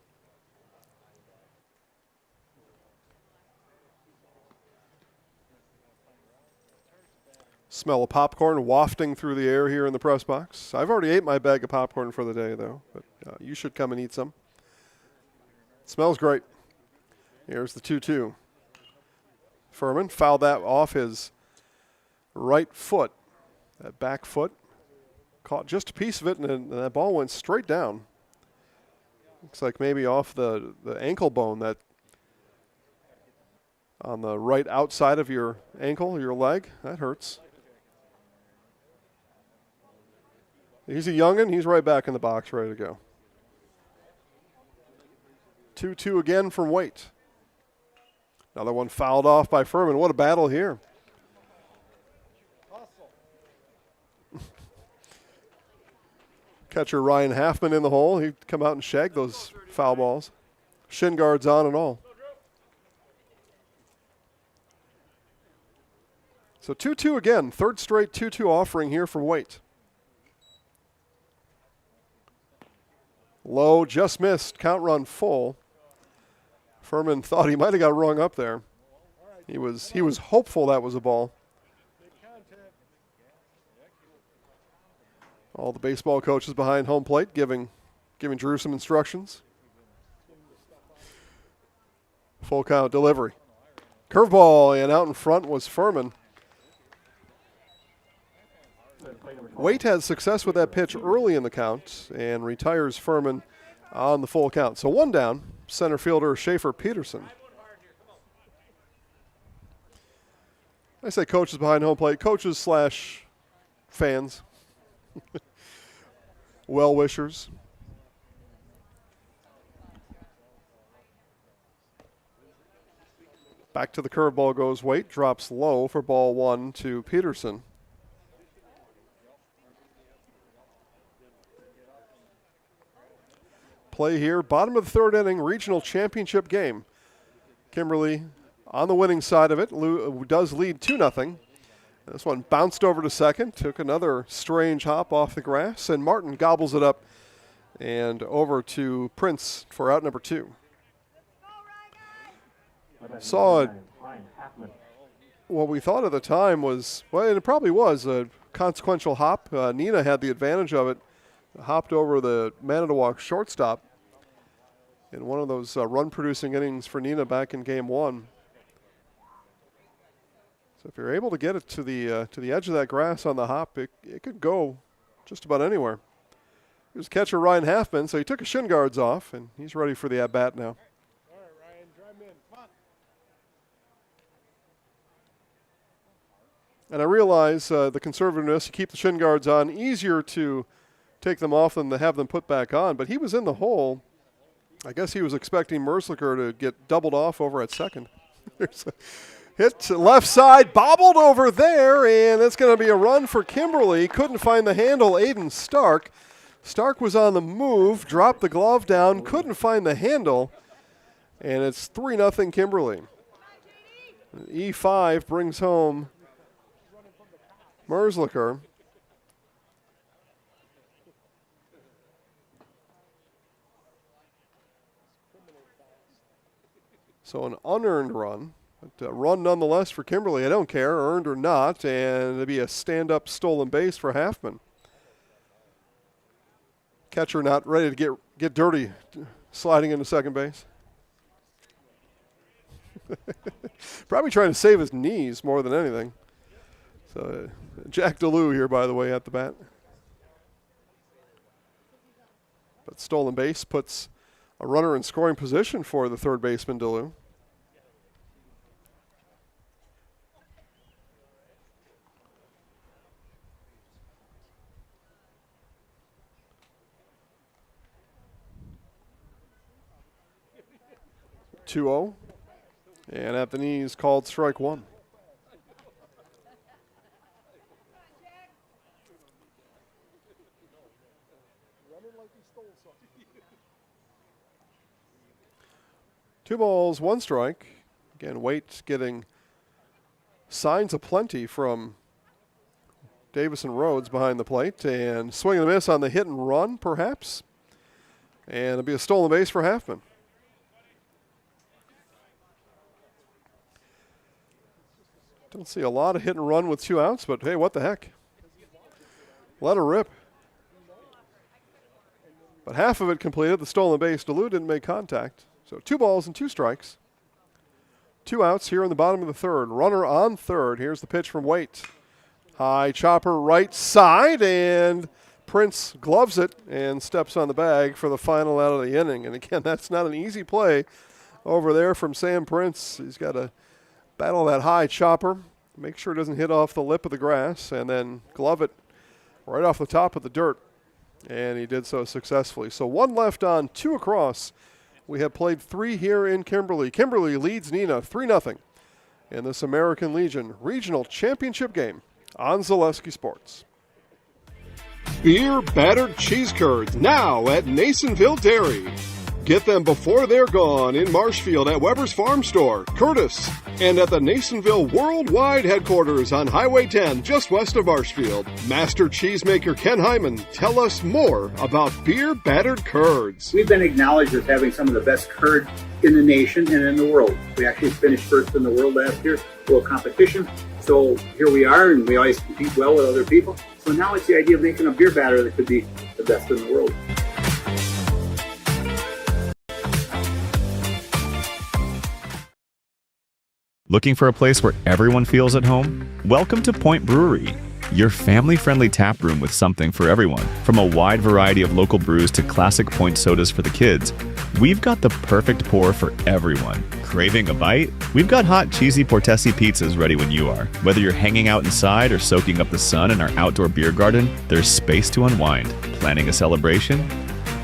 Smell of popcorn wafting through the air here in the press box. I've already ate my bag of popcorn for the day, though, but you should come and eat some. Smells great. Here's the 2-2. Furman fouled that off his right foot, that back foot. Caught just a piece of it, and that ball went straight down. Looks like maybe off the ankle bone that on the right outside of your ankle, your leg. That hurts. He's a youngin'. He's right back in the box, ready to go. 2-2 again from Waite. Another one fouled off by Furman. What a battle here. Catcher Ryan Halfman in the hole. He'd come out and shag those foul balls. Shin guards on and all. So 2-2 again. Third straight 2-2 offering here from Waite. Low, just missed. Count run full. Furman thought he might have got rung up there. He was hopeful that was a ball. All the baseball coaches behind home plate giving Drew some instructions. Full count delivery. Curveball, and out in front was Furman. Waite had success with that pitch early in the count and retires Furman on the full count. So 1 down, center fielder Schaefer Peterson. I say coaches behind home plate, coaches / fans, well-wishers. Back to the curveball goes Waite, drops low for ball 1 to Peterson. Play here, bottom of the 3rd inning, regional championship game. Kimberly on the winning side of it, does lead 2-0. This one bounced over to second, took another strange hop off the grass, and Martin gobbles it up and over to Prince for out number 2. Saw it. What we thought at the time was, well, and it probably was a consequential hop. Neenah had the advantage of it, hopped over the Manitowoc shortstop in one of those run-producing innings for Neenah back in Game 1. So if you're able to get it to the edge of that grass on the hop, it could go just about anywhere. Here's catcher Ryan Halfman, so he took his shin guards off, and he's ready for the at-bat now. All right, Ryan, drive him in. Come on. And I realize the conservativeness, you keep the shin guards on, easier to take them off than to have them put back on. But he was in the hole. I guess he was expecting Merzlicher to get doubled off over at second. There's a hit to left side, bobbled over there, and it's going to be a run for Kimberly. Couldn't find the handle, Aiden Stark. Stark was on the move, dropped the glove down, couldn't find the handle, and it's 3-0 Kimberly. E5 brings home Merzlicher. So an unearned run, but a run nonetheless for Kimberly. I don't care, earned or not, and it'll be a stand-up stolen base for Halfman. Catcher not ready to get dirty, sliding into second base. Probably trying to save his knees more than anything. So Jack DeLue here, by the way, at the bat. But stolen base puts a runner in scoring position for the third baseman, DeLue. Two-0, and at the knees, called strike one. Two balls, one strike. Again, Waite getting signs of plenty from Davis and Rhodes behind the plate, and swing and a miss on the hit and run, perhaps. And it'll be a stolen base for Halfman. Don't see a lot of hit and run with 2 outs, but hey, what the heck? Let her rip. But half of it completed, the stolen base. DeLue didn't make contact. So 2 balls and 2 strikes. 2 outs here in the bottom of the third. Runner on third. Here's the pitch from Waite. High chopper right side, and Prince gloves it and steps on the bag for the final out of the inning. And again, that's not an easy play over there from Sam Prince. He's got to battle that high chopper, make sure it doesn't hit off the lip of the grass, and then glove it right off the top of the dirt. And he did so successfully. So 1 left on, 2 across. We have played 3 here in Kimberly. Kimberly leads Neenah 3-0 in this American Legion Regional Championship game on Zaleski Sports. Beer battered cheese curds now at Nasonville Dairy. Get them before they're gone in Marshfield at Weber's Farm Store, Curtis, and at the Nasonville Worldwide Headquarters on Highway 10 just west of Marshfield. Master cheesemaker Ken Hyman, tell us more about beer battered curds. We've been acknowledged as having some of the best curd in the nation and in the world. We actually finished first in the world last year, world competition. So here we are, and we always compete well with other people. So now it's the idea of making a beer batter that could be the best in the world. Looking for a place where everyone feels at home? Welcome to Point Brewery, your family-friendly tap room with something for everyone. From a wide variety of local brews to classic Point sodas for the kids, we've got the perfect pour for everyone. Craving a bite? We've got hot, cheesy Portesi pizzas ready when you are. Whether you're hanging out inside or soaking up the sun in our outdoor beer garden, there's space to unwind. Planning a celebration?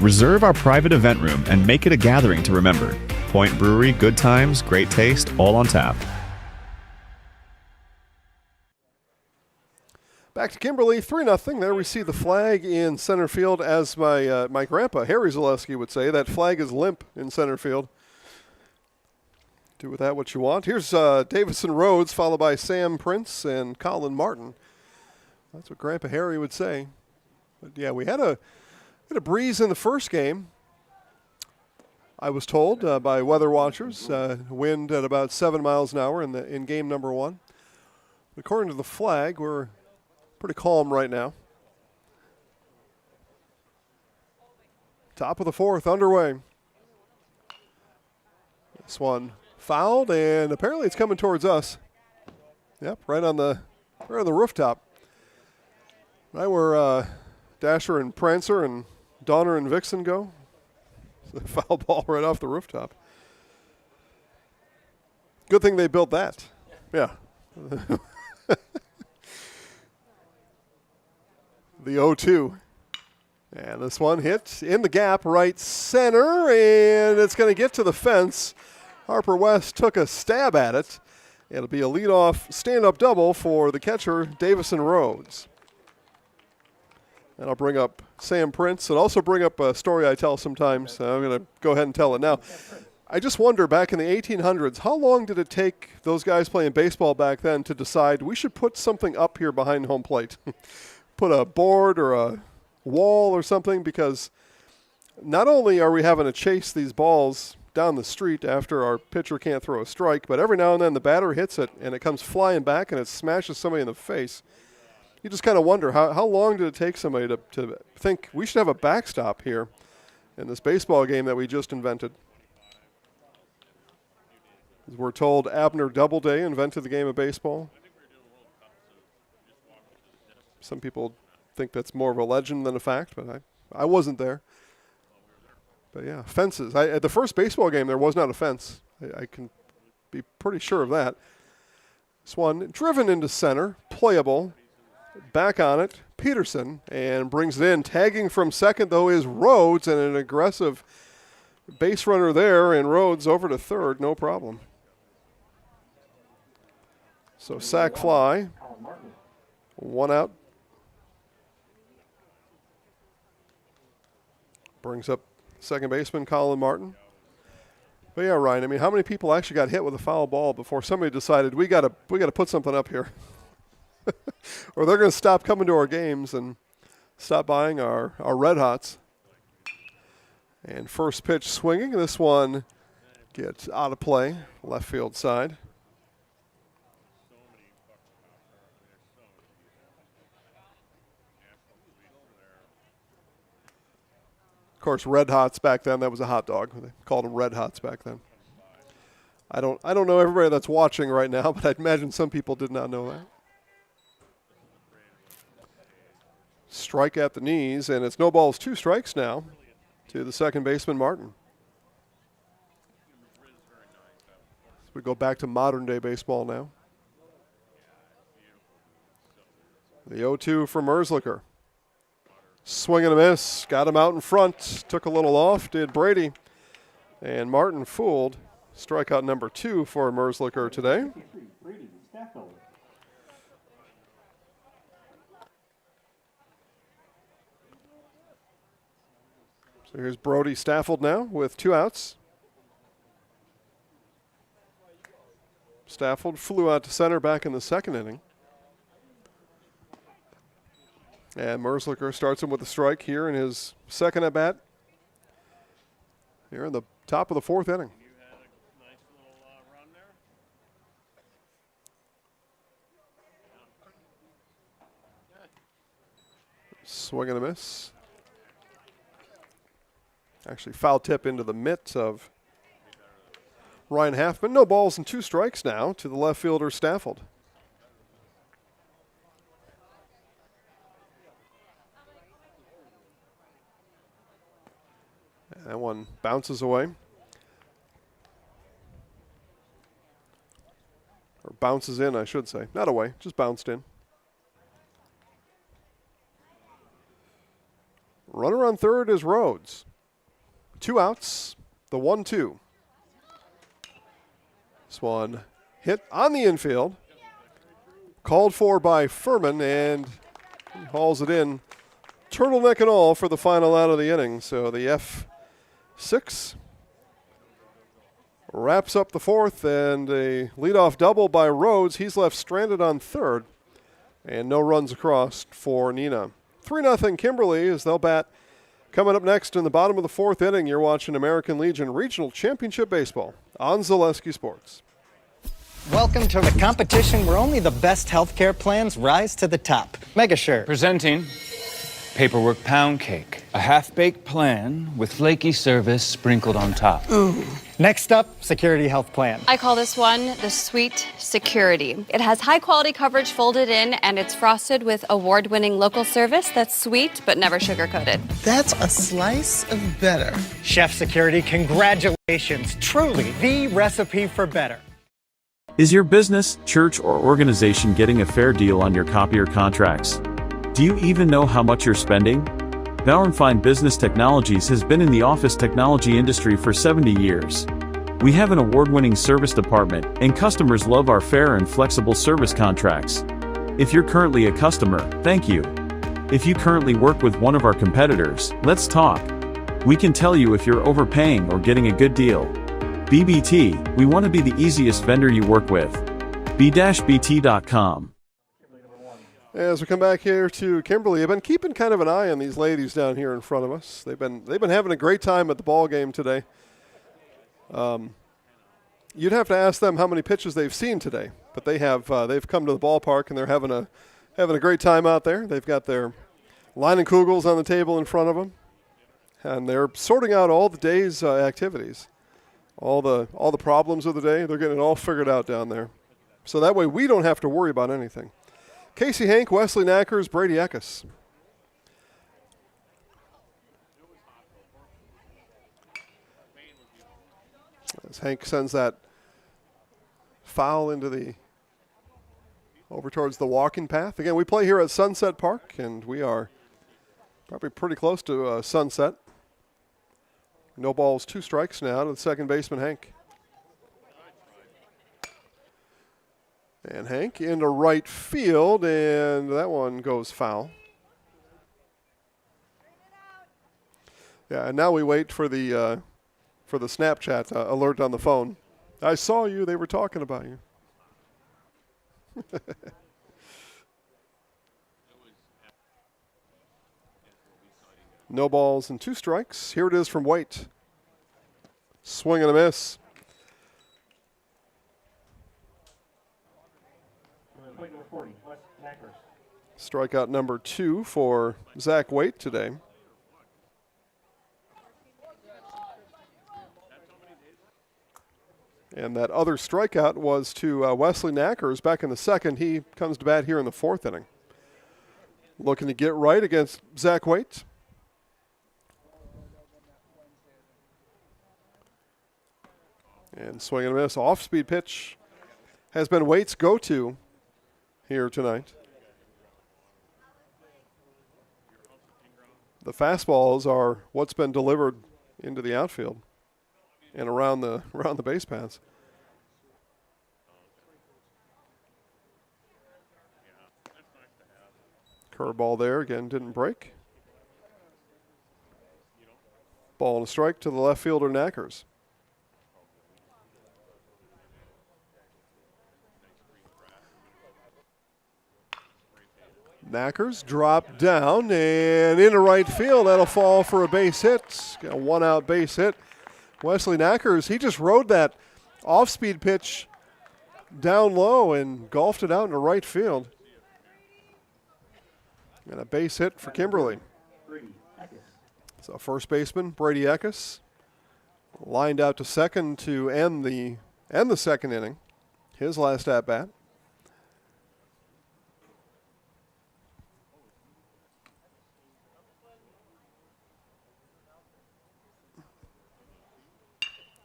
Reserve our private event room and make it a gathering to remember. Point Brewery, good times, great taste, all on tap. Back to Kimberly, 3-0. There we see the flag in center field, as my grandpa, Harry Zaleski, would say. That flag is limp in center field. Do with that what you want. Here's Davison Rhodes, followed by Sam Prince and Colin Martin. That's what Grandpa Harry would say. But yeah, we had a breeze in the first game. I was told by weather watchers, wind at about 7 miles an hour in game number 1. According to the flag, we're pretty calm right now. Top of the 4th underway. This one fouled, and apparently it's coming towards us. Yep, right on the rooftop. Right where Dasher and Prancer and Donner and Vixen go. It's a foul ball right off the rooftop. Good thing they built that. Yeah. The 0-2. And this one hit in the gap, right center, and it's going to get to the fence. Harper West took a stab at it. It'll be a leadoff stand-up double for the catcher, Davison Rhodes. And I'll bring up Sam Prince and also bring up a story I tell sometimes. I'm going to go ahead and tell it now. I just wonder, back in the 1800s, how long did it take those guys playing baseball back then to decide we should put something up here behind home plate? Put a board or a wall or something, because not only are we having to chase these balls down the street after our pitcher can't throw a strike, but every now and then the batter hits it and it comes flying back and it smashes somebody in the face. You just kind of wonder, how long did it take somebody to think we should have a backstop here in this baseball game that we just invented? As we're told, Abner Doubleday invented the game of baseball. Some people think that's more of a legend than a fact, but I wasn't there. But yeah, fences. At the first baseball game, there was not a fence. I can be pretty sure of that. This one driven into center, playable, back on it, Peterson, and brings it in. Tagging from second, though, is Rhodes, and an aggressive base runner there, and Rhodes over to third, no problem. So sac fly, 1 out. Brings up second baseman Colin Martin. But yeah, Ryan, I mean, how many people actually got hit with a foul ball before somebody decided we got to put something up here? Or they're going to stop coming to our games and stop buying our Red Hots. And first pitch swinging. This one gets out of play, left field side. Of course, Red Hots back then, that was a hot dog. They called them Red Hots back then. I don't know everybody that's watching right now, but I'd imagine some people did not know that. Strike at the knees, and it's no balls, 2 strikes now to the second baseman, Martin. So we go back to modern day baseball now. The 0-2 for Merzlicher. Swing and a miss, got him out in front, took a little off, did Brady. And Martin fooled. Strikeout number 2 for Merzlicher today. So here's Brody Staffold now with 2 outs. Staffold flew out to center back in the second inning. And Merzlicher starts him with a strike here in his second at bat. Here in the top of the 4th inning. Swing and a miss. Actually, foul tip into the mitt of Ryan Halfman. No balls and 2 strikes now to the left fielder Staffold. That one bounces away. Or bounces in, I should say. Not away, just bounced in. Runner on third is Rhodes. 2 outs, the 1-2. This one hit on the infield. Called for by Furman, and he hauls it in. Turtleneck and all for the final out of the inning. So the F6 wraps up the 4th, and a leadoff double by Rhodes. He's left stranded on third, and no runs across for Neenah. 3-0 Kimberly as they'll bat. Coming up next in the bottom of the 4th inning, you're watching American Legion Regional Championship Baseball on Zaleski Sports. Welcome to the competition where only the best healthcare plans rise to the top. Megasure. Presenting Paperwork Pound Cake, a half-baked plan with flaky service sprinkled on top. Ooh. Next up, Security Health Plan. I call this one the Sweet Security. It has high-quality coverage folded in, and it's frosted with award-winning local service that's sweet but never sugar-coated. That's a slice of better. Chef Security, congratulations. Truly the recipe for better. Is your business, church, or organization getting a fair deal on your copier contracts? Do you even know how much you're spending? Bauer & Fine Business Technologies has been in the office technology industry for 70 years. We have an award-winning service department, and customers love our fair and flexible service contracts. If you're currently a customer, thank you. If you currently work with one of our competitors, let's talk. We can tell you if you're overpaying or getting a good deal. BBT, we want to be the easiest vendor you work with. b-bt.com. As we come back here to Kimberly, I've been keeping kind of an eye on these ladies down here in front of us. They've been having a great time at the ball game today. You'd have to ask them how many pitches they've seen today, but they have. They've come to the ballpark and they're having a great time out there. They've got their Leinenkugels on the table in front of them, and they're sorting out all the day's activities, all the problems of the day. They're getting it all figured out down there, so that way we don't have to worry about anything. Casey Hank, Wesley Knackers, Brady Eckes. As Hank sends that foul over towards the walking path. Again, we play here at Sunset Park, and we are probably pretty close to sunset. No balls, 2 strikes now to the second baseman, Hank. And Hank into right field, and that one goes foul. Yeah, and now we wait for the Snapchat alert on the phone. I saw you. They were talking about you. No balls and 2 strikes. Here it is from Waite. Swing and a miss. Strikeout number 2 for Zach Waite today. And that other strikeout was to Wesley Knackers back in the second. He comes to bat here in the 4th inning. Looking to get right against Zach Waite. And swing and a miss. Off-speed pitch has been Waite's go-to here tonight. The fastballs are what's been delivered into the outfield and around the base paths. Curveball there, again, didn't break. Ball and a strike to the left fielder, Knackers. Knackers drop down and into right field. That'll fall for a base hit. Got a 1-out base hit. Wesley Knackers, he just rode that off-speed pitch down low and golfed it out into right field. And a base hit for Kimberly. So first baseman, Brady Eckes, lined out to second to end the second inning. His last at-bat.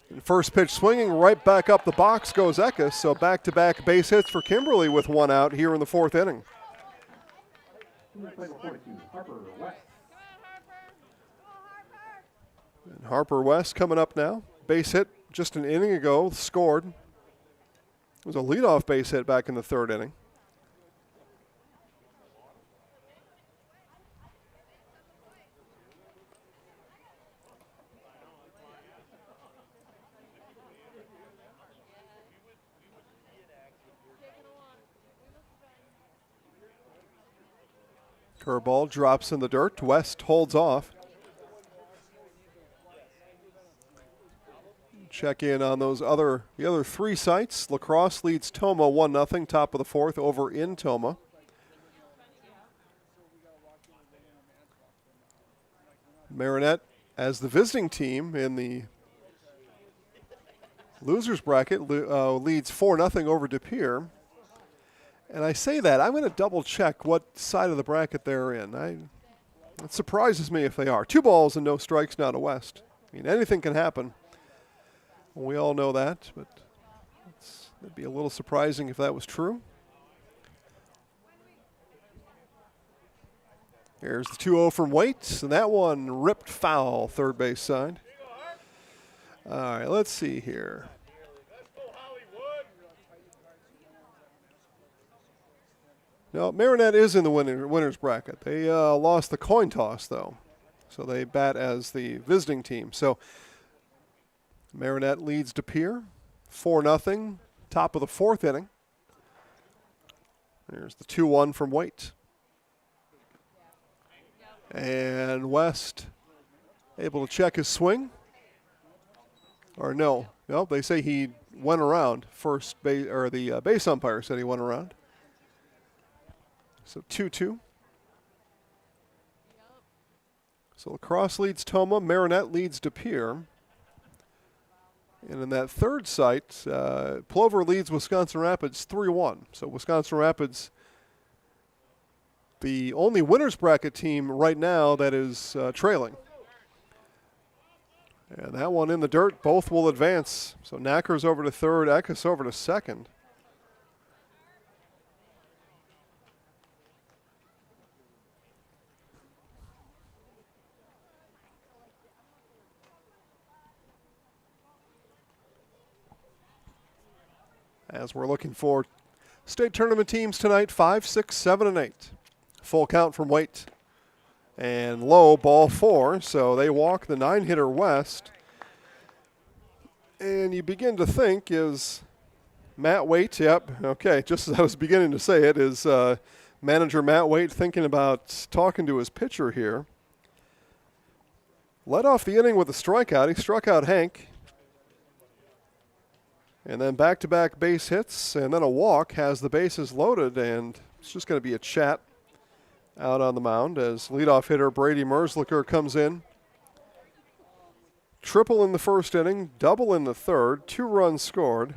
And first pitch swinging right back up the box goes Eckes. So back-to-back base hits for Kimberly with 1 out here in the 4th inning. And Harper West coming up now. Base hit just an inning ago, scored. It was a leadoff base hit back in the 3rd inning. Curveball drops in the dirt. West holds off. Check in on the other 3 sites. La Crosse leads Tomah 1-0, top of the 4th over in Tomah. Marinette as the visiting team in the losers bracket leads 4-0 over De Pere. And I say that, I'm going to double check what side of the bracket they're in. It surprises me if they are. 2 balls and no strikes now to West. I mean, anything can happen. We all know that, but it'd be a little surprising if that was true. Here's the 2-0 from Waite, and that one ripped foul, third base side. All right, let's see here. No, Marinette is in the winners bracket. They lost the coin toss, though, so they bat as the visiting team. So Marinette leads De Pere 4-0, top of the 4th inning. There's the 2-1 from Waite. And West able to check his swing. Or no, they say he went around first base, or the base umpire said he went around. So 2-2. So La Crosse leads Tomah, Marinette leads De Pere. And in that 3rd site, Plover leads Wisconsin Rapids 3-1. So Wisconsin Rapids the only winner's bracket team right now that is trailing. And that one in the dirt, both will advance. So Knackers over to third, Eckes over to second. As we're looking for state tournament teams tonight, 5, 6, 7, and 8. Full count from Waite. And low, ball 4, so they walk the 9-hitter west. And you begin to think, is Matt Waite, yep, okay, just as I was beginning to say it, is manager Matt Waite thinking about talking to his pitcher here. Led off the inning with a strikeout. He struck out Hank. And then back-to-back base hits, and then a walk, has the bases loaded, and it's just going to be a chat out on the mound as leadoff hitter Brady Merzlicher comes in. Triple in the first inning, double in the third, 2 runs scored.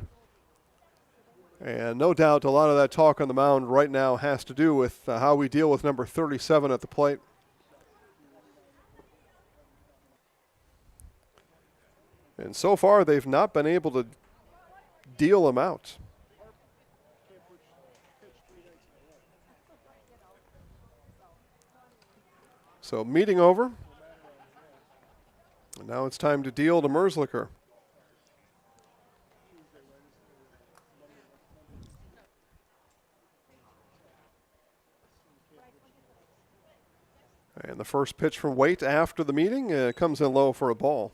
And no doubt a lot of that talk on the mound right now has to do with how we deal with number 37 at the plate. And so far they've not been able to deal him out. So meeting over. And now it's time to deal to Merzlicher. And the first pitch from Waite after the meeting comes in low for a ball.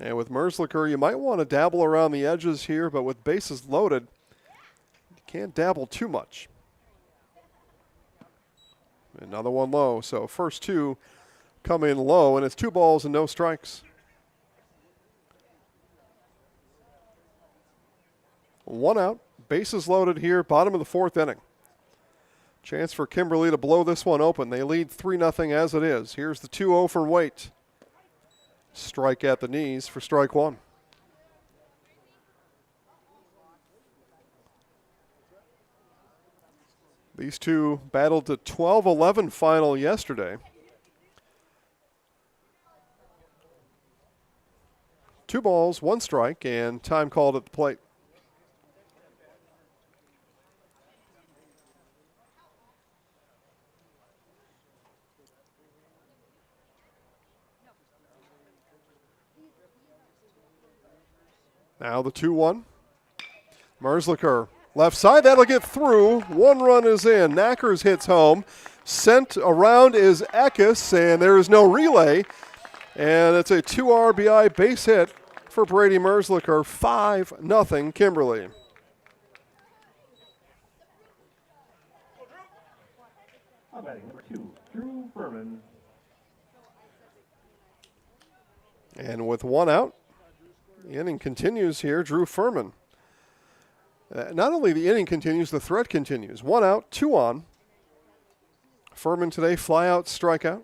And with Merzlicher, you might want to dabble around the edges here, but with bases loaded, you can't dabble too much. Another one low, so first 2 come in low, and it's 2 balls and no strikes. 1 out, bases loaded here, bottom of the 4th inning. Chance for Kimberly to blow this one open. They lead 3-0 as it is. Here's the 2-0 for Waite. Strike at the knees for strike 1. These two battled to 12-11 final yesterday. 2 balls, 1 strike, and time called at the plate. Now the 2-1. Merzlicher, left side, that'll get through. 1 run is in. Knackers hits home. Sent around is Eckes, and there is no relay. And it's a 2 RBI base hit for Brady Merzlicher. 5-0 Kimberly. Number 2, Drew Furman. And with 1 out, the inning continues here. Drew Furman. Not only the inning continues, the threat continues. 1 out, 2 on. Furman today, fly out, strikeout.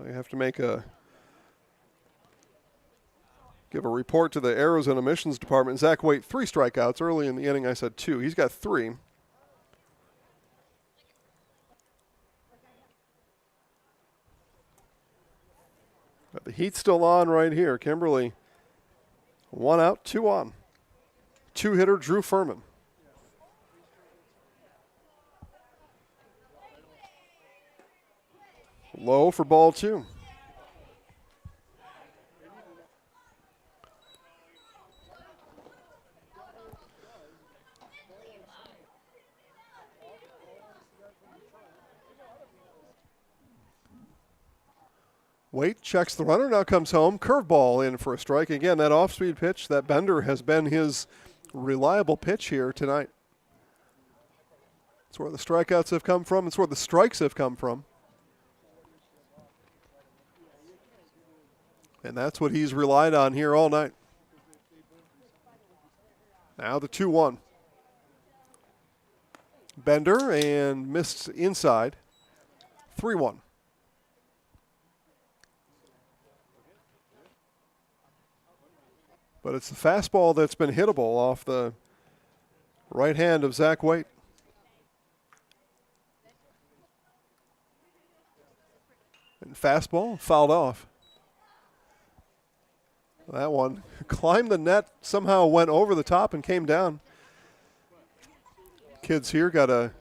I have to give a report to the Arrows and Emissions Department. Zach Waite, 3 strikeouts. Early in the inning, I said 2. He's got 3. But the heat's still on right here. Kimberly, 1 out, 2 on. 2-hitter Drew Furman. Low for ball 2. Waite checks the runner, now comes home. Curveball in for a strike. Again, that off-speed pitch, that bender has been his reliable pitch here tonight. It's where the strikeouts have come from. It's where the strikes have come from. And that's what he's relied on here all night. Now the 2-1. Bender and missed inside. 3-1. But it's the fastball that's been hittable off the right hand of Zach Waite. And fastball fouled off. That one climbed the net, somehow went over the top and came down. Kids here got a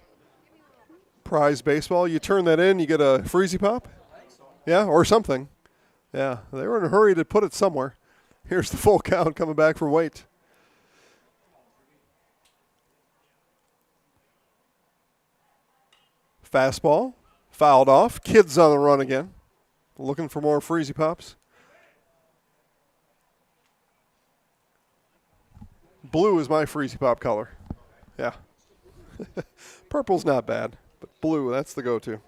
prize baseball. You turn that in, you get a freezy pop? Yeah, or something. Yeah, they were in a hurry to put it somewhere. Here's the full count coming back for Waite. Fastball, fouled off. Kids on the run again. Looking for more freezy pops. Blue is my freezy pop color. Yeah. Purple's not bad, but blue, that's the go-to.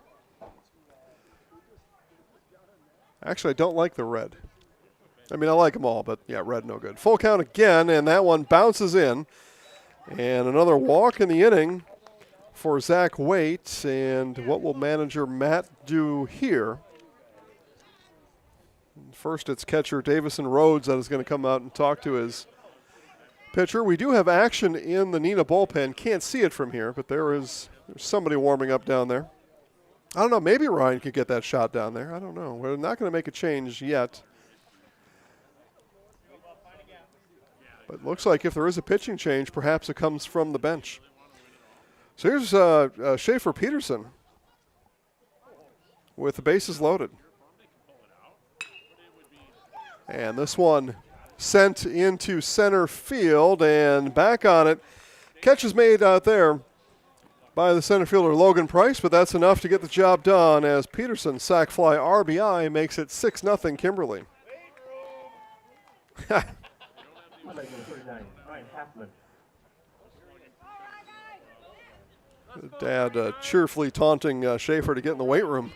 Actually, I don't like the red. I mean, I like them all, but yeah, red no good. Full count again, and that one bounces in. And another walk in the inning for Zach Waite. And what will manager Matt do here? First, it's catcher Davison Rhodes that is going to come out and talk to his pitcher. We do have action in the Neenah bullpen. Can't see it from here, but there's somebody warming up down there. I don't know. Maybe Ryan could get that shot down there. I don't know. We're not going to make a change yet. But it looks like if there is a pitching change, perhaps it comes from the bench. So here's Schaefer Peterson with the bases loaded. And this one sent into center field and back on it. Catch is made out there by the center fielder Logan Price, but that's enough to get the job done as Peterson sac fly RBI makes it 6-0 Kimberly. Dad cheerfully taunting Schaefer to get in the weight room.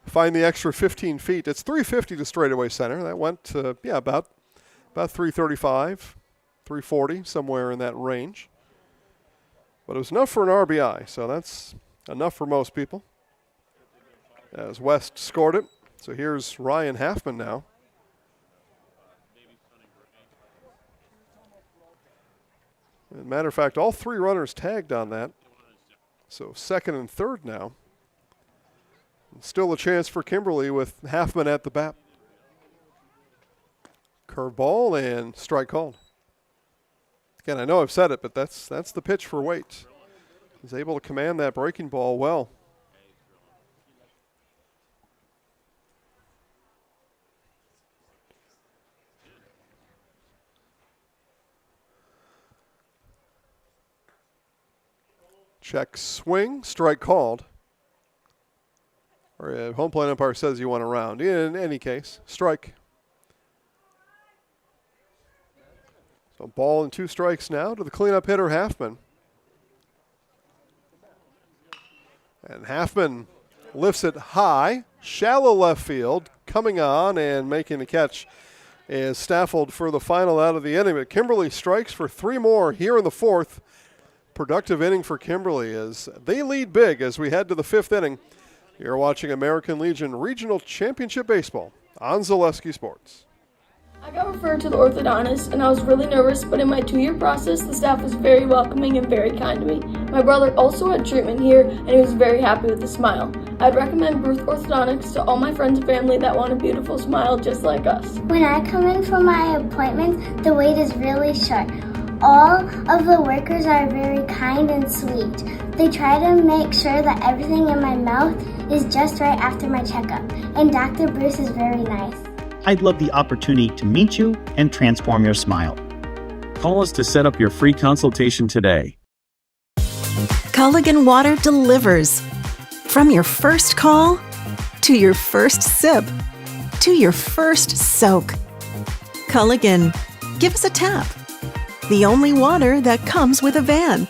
Find the extra 15 feet. It's 350 to straightaway center. That went, about 335, 340, somewhere in that range. But it was enough for an RBI, so that's enough for most people. As West scored it. So here's Ryan Halfman now. As a matter of fact, all three runners tagged on that. So second and third now. Still a chance for Kimberly with Halfman at the bat. Curveball and strike called. Again, I know I've said it, but that's the pitch for Waite. He's able to command that breaking ball well. Check swing, strike called. Or home plate umpire says you want a round. In any case, strike. So ball and 2 strikes now to the cleanup hitter Halfman. And Halfman lifts it high, shallow left field, coming on and making the catch is Staffold for the final out of the inning. But Kimberly strikes for 3 more here in the 4th. Productive inning for Kimberly as they lead big as we head to the 5th inning. You're watching American Legion Regional Championship Baseball on Zaleski Sports. I got referred to the orthodontist and I was really nervous, but in my 2-year process, the staff was very welcoming and very kind to me. My brother also had treatment here and he was very happy with the smile. I'd recommend Bruce Orthodontics to all my friends and family that want a beautiful smile just like us. When I come in for my appointment, the wait is really short. All of the workers are very kind and sweet. They try to make sure that everything in my mouth is just right after my checkup. And Dr. Bruce is very nice. I'd love the opportunity to meet you and transform your smile. Call us to set up your free consultation today. Culligan Water delivers. From your first call, to your first sip, to your first soak. Culligan, give us a tap. The only water that comes with a van.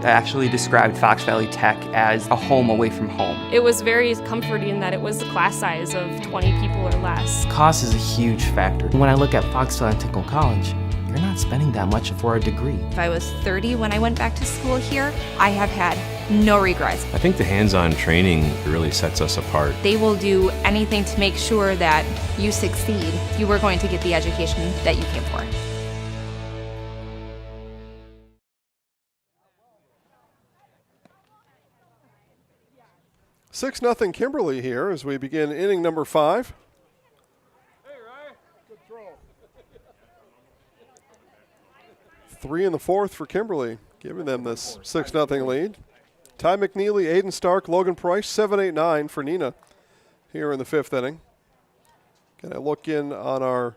I actually described Fox Valley Tech as a home away from home. It was very comforting that it was a class size of 20 people or less. Cost is a huge factor. When I look at Fox Valley Technical College, you're not spending that much for a degree. If I was 30 when I went back to school here, I have had no regrets. I think the hands-on training really sets us apart. They will do anything to make sure that you succeed. You are going to get the education that you came for. Six 0 Kimberly here as we begin inning number 5. Three in the fourth for Kimberly, giving them this 6-0 lead. Ty McNeely, Aiden Stark, Logan Price, 7-8-9 for Neenah here in the fifth inning. Can I look in on our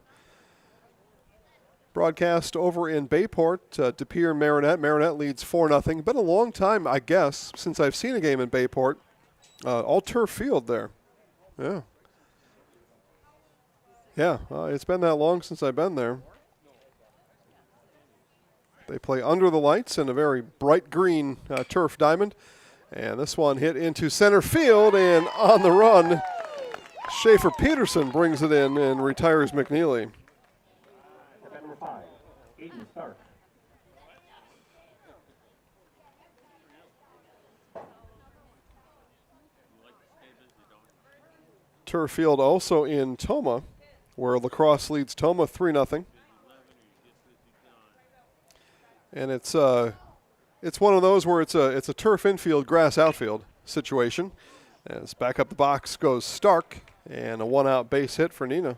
broadcast over in Bayport, De Pere Marinette. Marinette leads 4-0. Been a long time, I guess, since I've seen a game in Bayport. All turf field there. Yeah. Yeah, it's been that long since I've been there. They play under the lights in a very bright green turf diamond. And this one hit into center field, and on the run, Schaefer Peterson brings it in and retires McNeely. Number 5, Aiden Stark. Turf field also in Tomah, where La Crosse leads Tomah 3-0. And it's one of those where it's a turf infield, grass outfield situation. As back up the box goes Stark, and a one-out base hit for Neenah.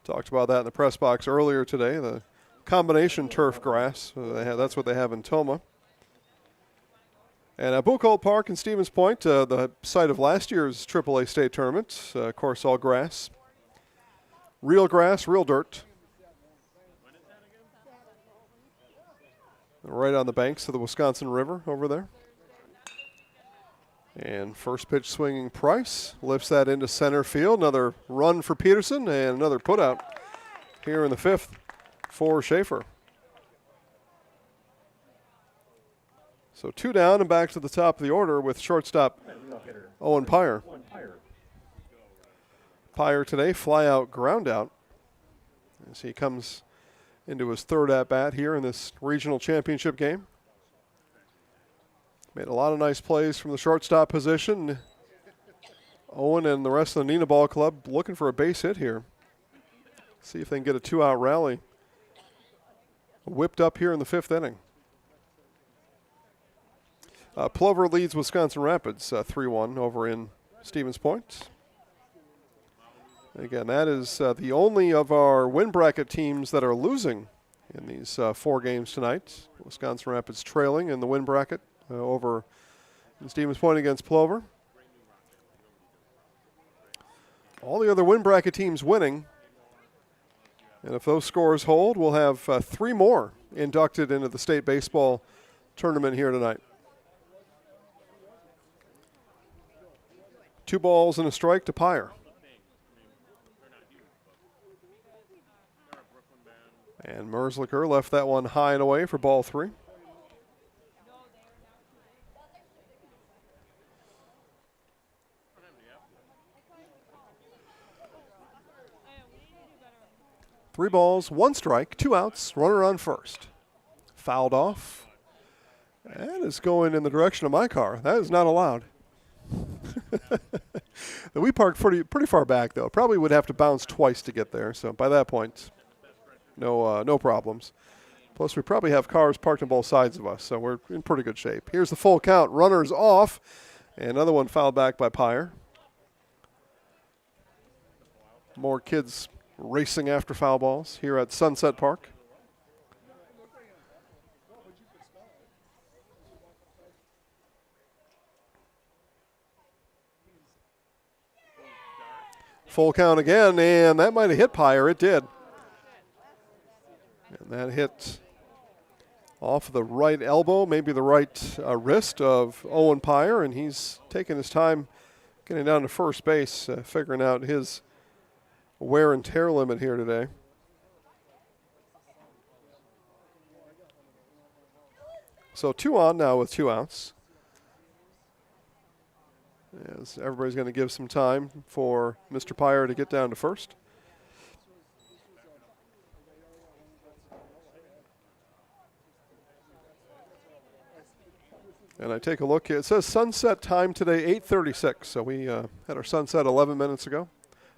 Talked about that in the press box earlier today. The combination turf grass, that's what they have in Tomah. And at Buchholz Park in Stevens Point, the site of last year's AAA state tournament, of course, all grass, real dirt. Right on the banks of the Wisconsin River over there. And first pitch swinging Price lifts that into center field. Another run for Peterson and another putout here in the fifth for Schaefer. So 2 down and back to the top of the order with shortstop Owen Pyre. Pyre today, fly out, ground out, as he comes into his third at-bat here in this regional championship game. Made a lot of nice plays from the shortstop position. Owen and the rest of the Neenah Ball Club looking for a base hit here. See if they can get a 2-out rally whipped up here in the fifth inning. Plover leads Wisconsin Rapids 3-1 over in Stevens Point. Again, that is the only of our win bracket teams that are losing in these 4 games tonight. Wisconsin Rapids trailing in the win bracket over in Stevens Point against Plover. All the other win bracket teams winning. And if those scores hold, we'll have 3 more inducted into the state baseball tournament here tonight. 2 balls and a strike to Pyre. And Merzlicher left that one high and away for ball 3. Three balls, 1 strike, 2 outs, runner on first. Fouled off. And it's going in the direction of my car. That is not allowed. We parked pretty far back, though. Probably would have to bounce twice to get there. So by that point, no problems. Plus, we probably have cars parked on both sides of us, so we're in pretty good shape. Here's the full count. Runners off. And another one fouled back by Pyre. More kids racing after foul balls here at Sunset Park. Full count again, and that might have hit Pyre. It did. And that hit off the right elbow, maybe the right wrist of Owen Pyre, and he's taking his time getting down to first base, figuring out his wear and tear limit here today. So 2 on now with 2 outs. As everybody's going to give some time for Mr. Pyre to get down to first. And I take a look here. It says sunset time today, 8:36. So we had our sunset 11 minutes ago.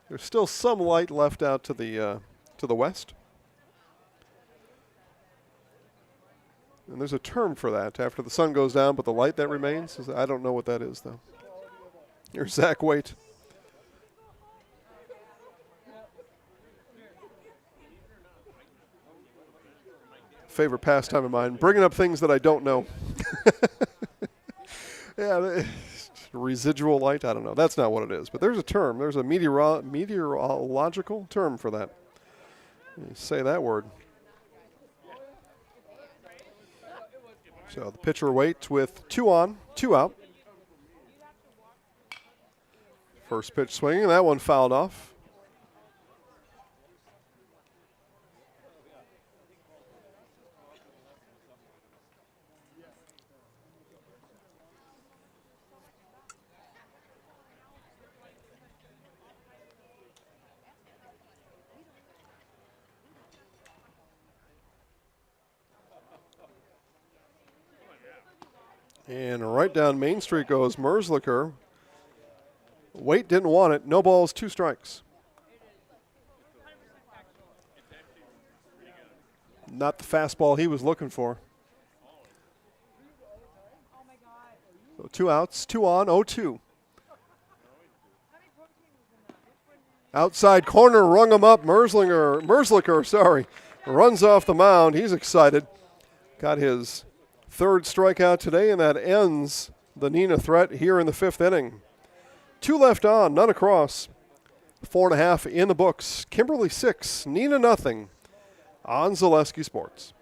There's still some light left out to the west. And there's a term for that after the sun goes down, but the light that remains, I don't know what that is, though. Here's Zach Waite. Favorite pastime of mine, bringing up things that I don't know. Yeah, residual light, I don't know. That's not what it is, but there's a term. There's a meteorological term for that. You say that word. So the pitcher waits with 2 on, 2 out. First pitch swinging, that one fouled off. And right down Main Street goes Merzlicher. Waite didn't want it. No balls, 2 strikes. Not the fastball he was looking for. So 2 outs, 2 on, 0-2. Outside corner, rung him up. Merzlicher, runs off the mound. He's excited. Got his 3rd strikeout today, and that ends the Neenah threat here in the 5th inning. 2 left on, none across. 4.5 in the books. Kimberly 6, Neenah nothing on Zaleski Sports.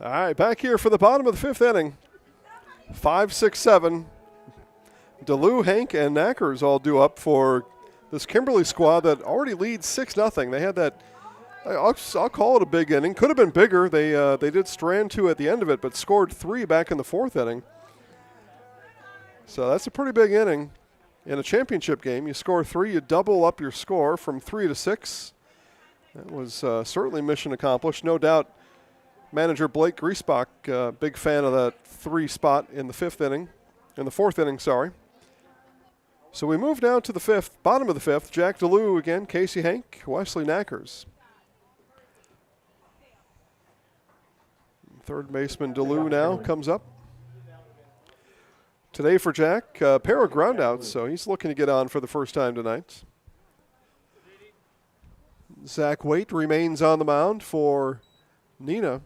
All right, back here for the bottom of the 5th inning. 5, 6, 7. DeLue, Hank, and Knackers all due up for this Kimberly squad that already leads 6-0. They had that, I'll call it a big inning. Could have been bigger. They did strand 2 at the end of it, but scored 3 back in the 4th inning. So that's a pretty big inning. In a championship game, you score 3, you double up your score from 3 to 6. That was certainly mission accomplished. No doubt manager Blake Griesbach, big fan of that 3 spot in the 4th inning, sorry. So we move down to the 5th, bottom of the 5th. Jack DeLue again, Casey Hank, Wesley Knackers. 3rd baseman DeLue now comes up. Today for Jack, pair of groundouts, so he's looking to get on for the first time tonight. Zach Waite remains on the mound for Neenah.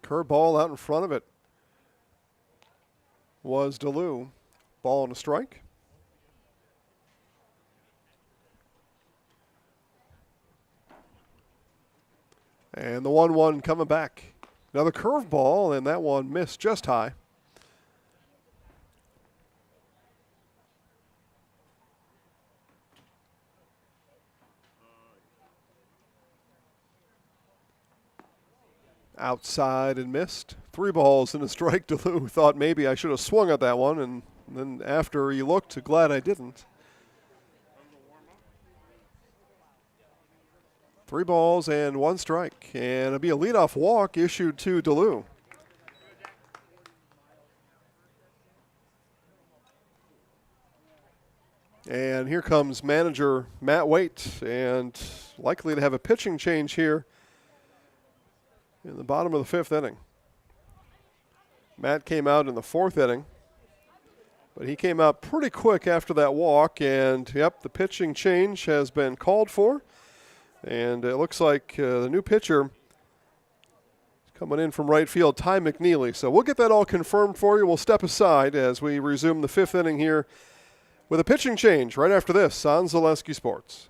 Curveball out in front of it was DeLue. Ball and a strike. And the 1-1 coming back. Another curveball, and that one missed just high. Outside and missed. 3 balls and a strike. DeLue thought maybe I should have swung at that one, and then after he looked, glad I didn't. 3 balls and 1 strike. And it'll be a leadoff walk issued to DeLue. And here comes manager Matt Waite, and likely to have a pitching change here in the bottom of the 5th inning. Matt came out in the 4th inning, but he came out pretty quick after that walk, and yep, the pitching change has been called for. And it looks like the new pitcher is coming in from right field, Ty McNeely. So we'll get that all confirmed for you. We'll step aside as we resume the 5th inning here with a pitching change right after this on Zaleski Sports.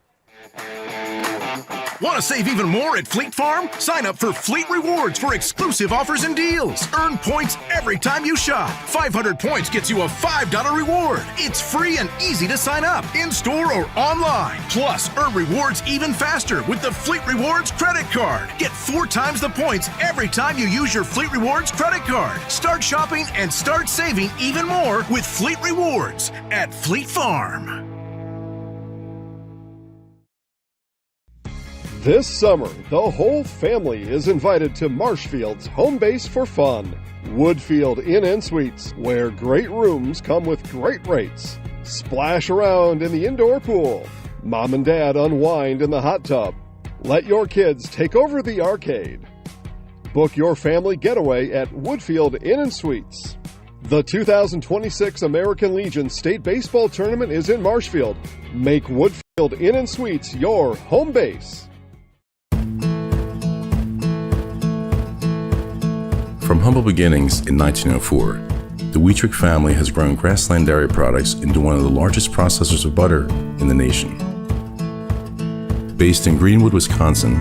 Want to save even more at Fleet Farm? Sign up for Fleet Rewards for exclusive offers and deals. Earn points every time you shop. 500 points gets you a $5 reward. It's free and easy to sign up, in-store or online. Plus, earn rewards even faster with the Fleet Rewards credit card. Get 4 times the points every time you use your Fleet Rewards credit card. Start shopping and start saving even more with Fleet Rewards at Fleet Farm. This summer, the whole family is invited to Marshfield's home base for fun. Woodfield Inn & Suites, where great rooms come with great rates. Splash around in the indoor pool. Mom and dad unwind in the hot tub. Let your kids take over the arcade. Book your family getaway at Woodfield Inn & Suites. The 2026 American Legion State Baseball Tournament is in Marshfield. Make Woodfield Inn & Suites your home base. From humble beginnings in 1904, the Wheatrick family has grown Grassland Dairy Products into one of the largest processors of butter in the nation. Based in Greenwood, Wisconsin,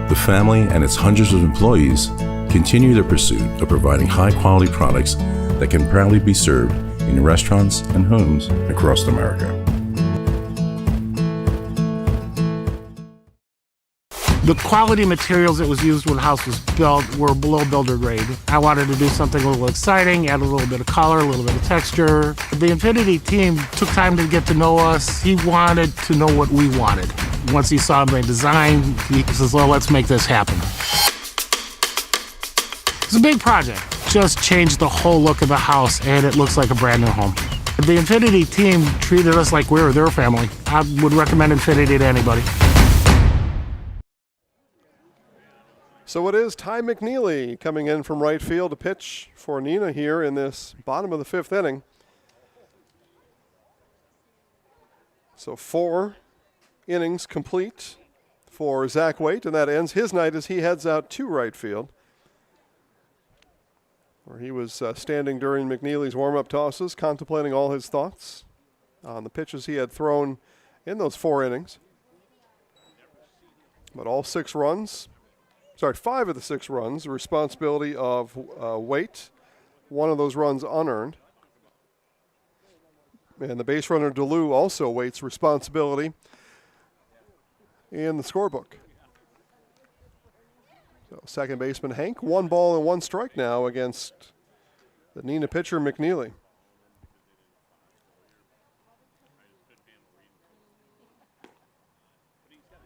the family and its hundreds of employees continue their pursuit of providing high-quality products that can proudly be served in restaurants and homes across America. The quality materials that was used when the house was built were below builder grade. I wanted to do something a little exciting, add a little bit of color, a little bit of texture. The Infinity team took time to get to know us. He wanted to know what we wanted. Once he saw my design, he says, well, let's make this happen. It's a big project. Just changed the whole look of the house, and it looks like a brand new home. The Infinity team treated us like we were their family. I would recommend Infinity to anybody. So it is Ty McNeely coming in from right field to pitch for Neenah here in this bottom of the 5th inning. So 4 innings complete for Zach Waite, and that ends his night as he heads out to right field, where he was standing during McNeely's warm-up tosses, contemplating all his thoughts on the pitches he had thrown in those 4 innings. But all 5 of the 6 runs, the responsibility of Waite. 1 of those runs unearned. And the base runner, DeLue, also Waite's responsibility in the scorebook. So second baseman Hank, 1 ball and 1 strike now against the Neenah pitcher, McNeely.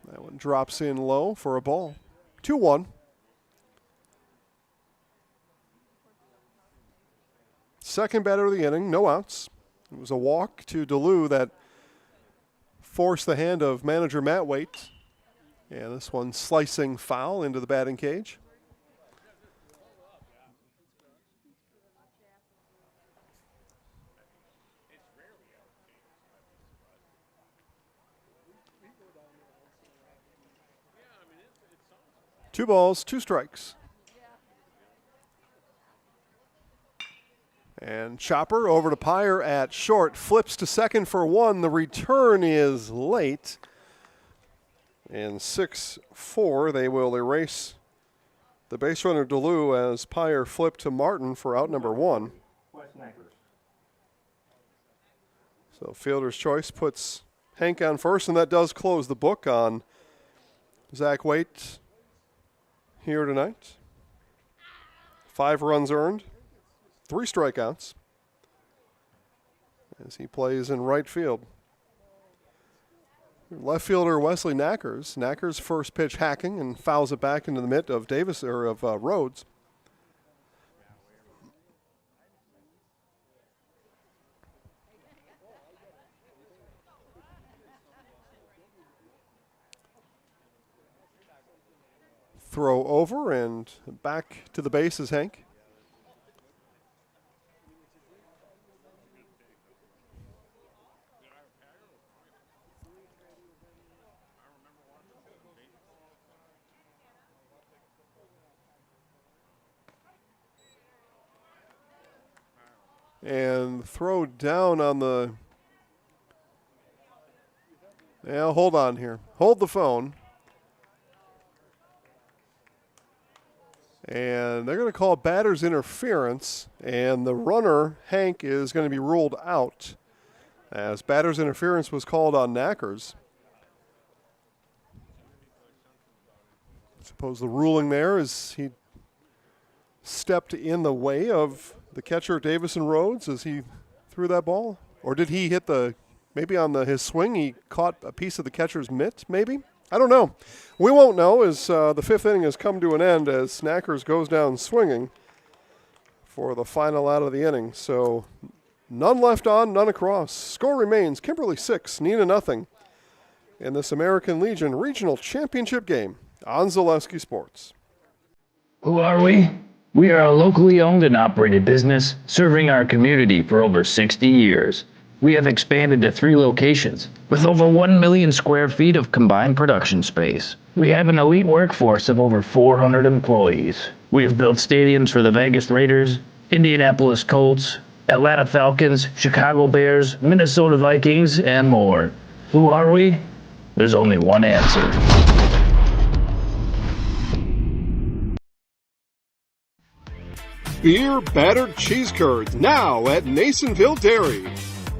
That one drops in low for a ball. 2-1. Second batter of the inning, no outs. It was a walk to DeLue that forced the hand of manager Matt Waite. And this one slicing foul into the batting cage. Two balls, 2 strikes. And Chopper over to Pyre at short, flips to second for 1. The return is late. And 6-4, they will erase the base runner DeLue as Pyre flipped to Martin for out number 1. So fielder's choice puts Hank on first, and that does close the book on Zach Waite here tonight. 5 runs earned, 3 strikeouts as he plays in right field. Left fielder Wesley Knackers. Knackers first pitch hacking and fouls it back into the mitt of Rhodes. Throw over and back to the bases, Hank. And throw down on the... Yeah, hold on here. Hold the phone. And they're going to call batter's interference, and the runner, Hank, is going to be ruled out as batter's interference was called on Knackers. I suppose the ruling there is he stepped in the way of the catcher, Davison Rhodes, as he threw that ball? Or did he hit maybe on his swing, he caught a piece of the catcher's mitt, maybe? I don't know. We won't know as the fifth inning has come to an end as Knackers goes down swinging for the final out of the inning. So none left on, none across. Score remains Kimberly 6, Neenah nothing in this American Legion Regional Championship game on Zaleski Sports. Who are we? We are a locally owned and operated business serving our community for over 60 years. We have expanded to 3 locations with over 1 million square feet of combined production space. We have an elite workforce of over 400 employees. We have built stadiums for the Vegas Raiders, Indianapolis Colts, Atlanta Falcons, Chicago Bears, Minnesota Vikings, and more. Who are we? There's only one answer. Beer battered cheese curds now at Nasonville Dairy.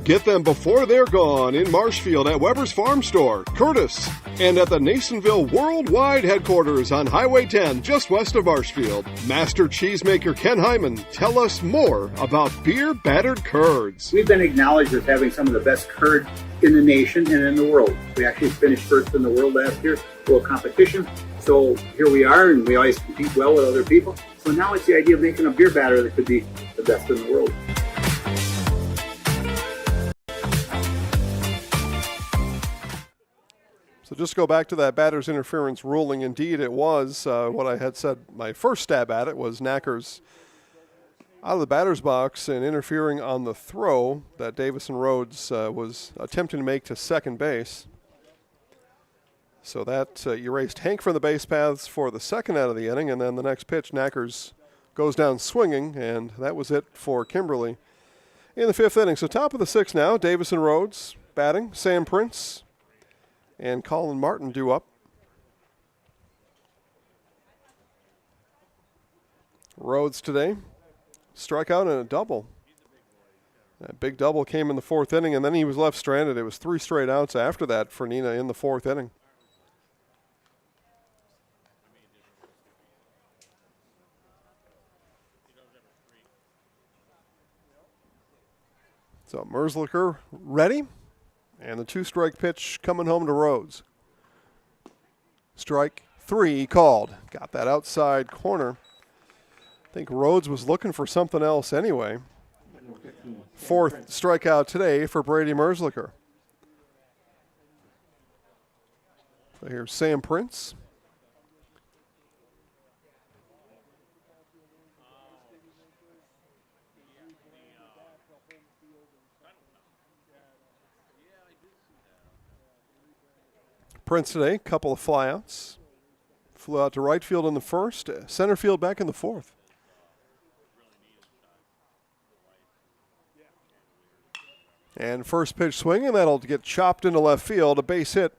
Get them before they're gone in Marshfield at Weber's Farm Store, Curtis, and at the Nasonville Worldwide headquarters on Highway 10 just west of Marshfield. Master cheesemaker Ken Hyman, tell us more about beer battered curds. We've been acknowledged as having some of the best curd in the nation and in the world. We actually finished first in the world last year, world competition. So here we are, and we always compete well with other people. So now it's the idea of making a beer batter that could be the best in the world. So just go back to that batter's interference ruling. Indeed, it was what I had said. My first stab at it was Knackers out of the batter's box and interfering on the throw that Davison Rhodes was attempting to make to second base. So that erased Hank from the base paths for the second out of the inning, and then the next pitch, Knackers goes down swinging, and that was it for Kimberly in the fifth inning. So top of the sixth now, Davison Rhodes batting, Sam Prince and Colin Martin due up. Rhodes today, strikeout and a double. That big double came in the fourth inning, and then he was left stranded. It was 3 straight outs after that for Neenah in the fourth inning. So Merzlicher ready, and the 2-strike pitch coming home to Rhodes. Strike 3 called. Got that outside corner. I think Rhodes was looking for something else anyway. 4th strikeout today for Brady Merzlicher. So here's Sam Prince. Prince today, couple of flyouts. Flew out to right field in the first, center field back in the fourth. And first pitch swing, and that'll get chopped into left field. A base hit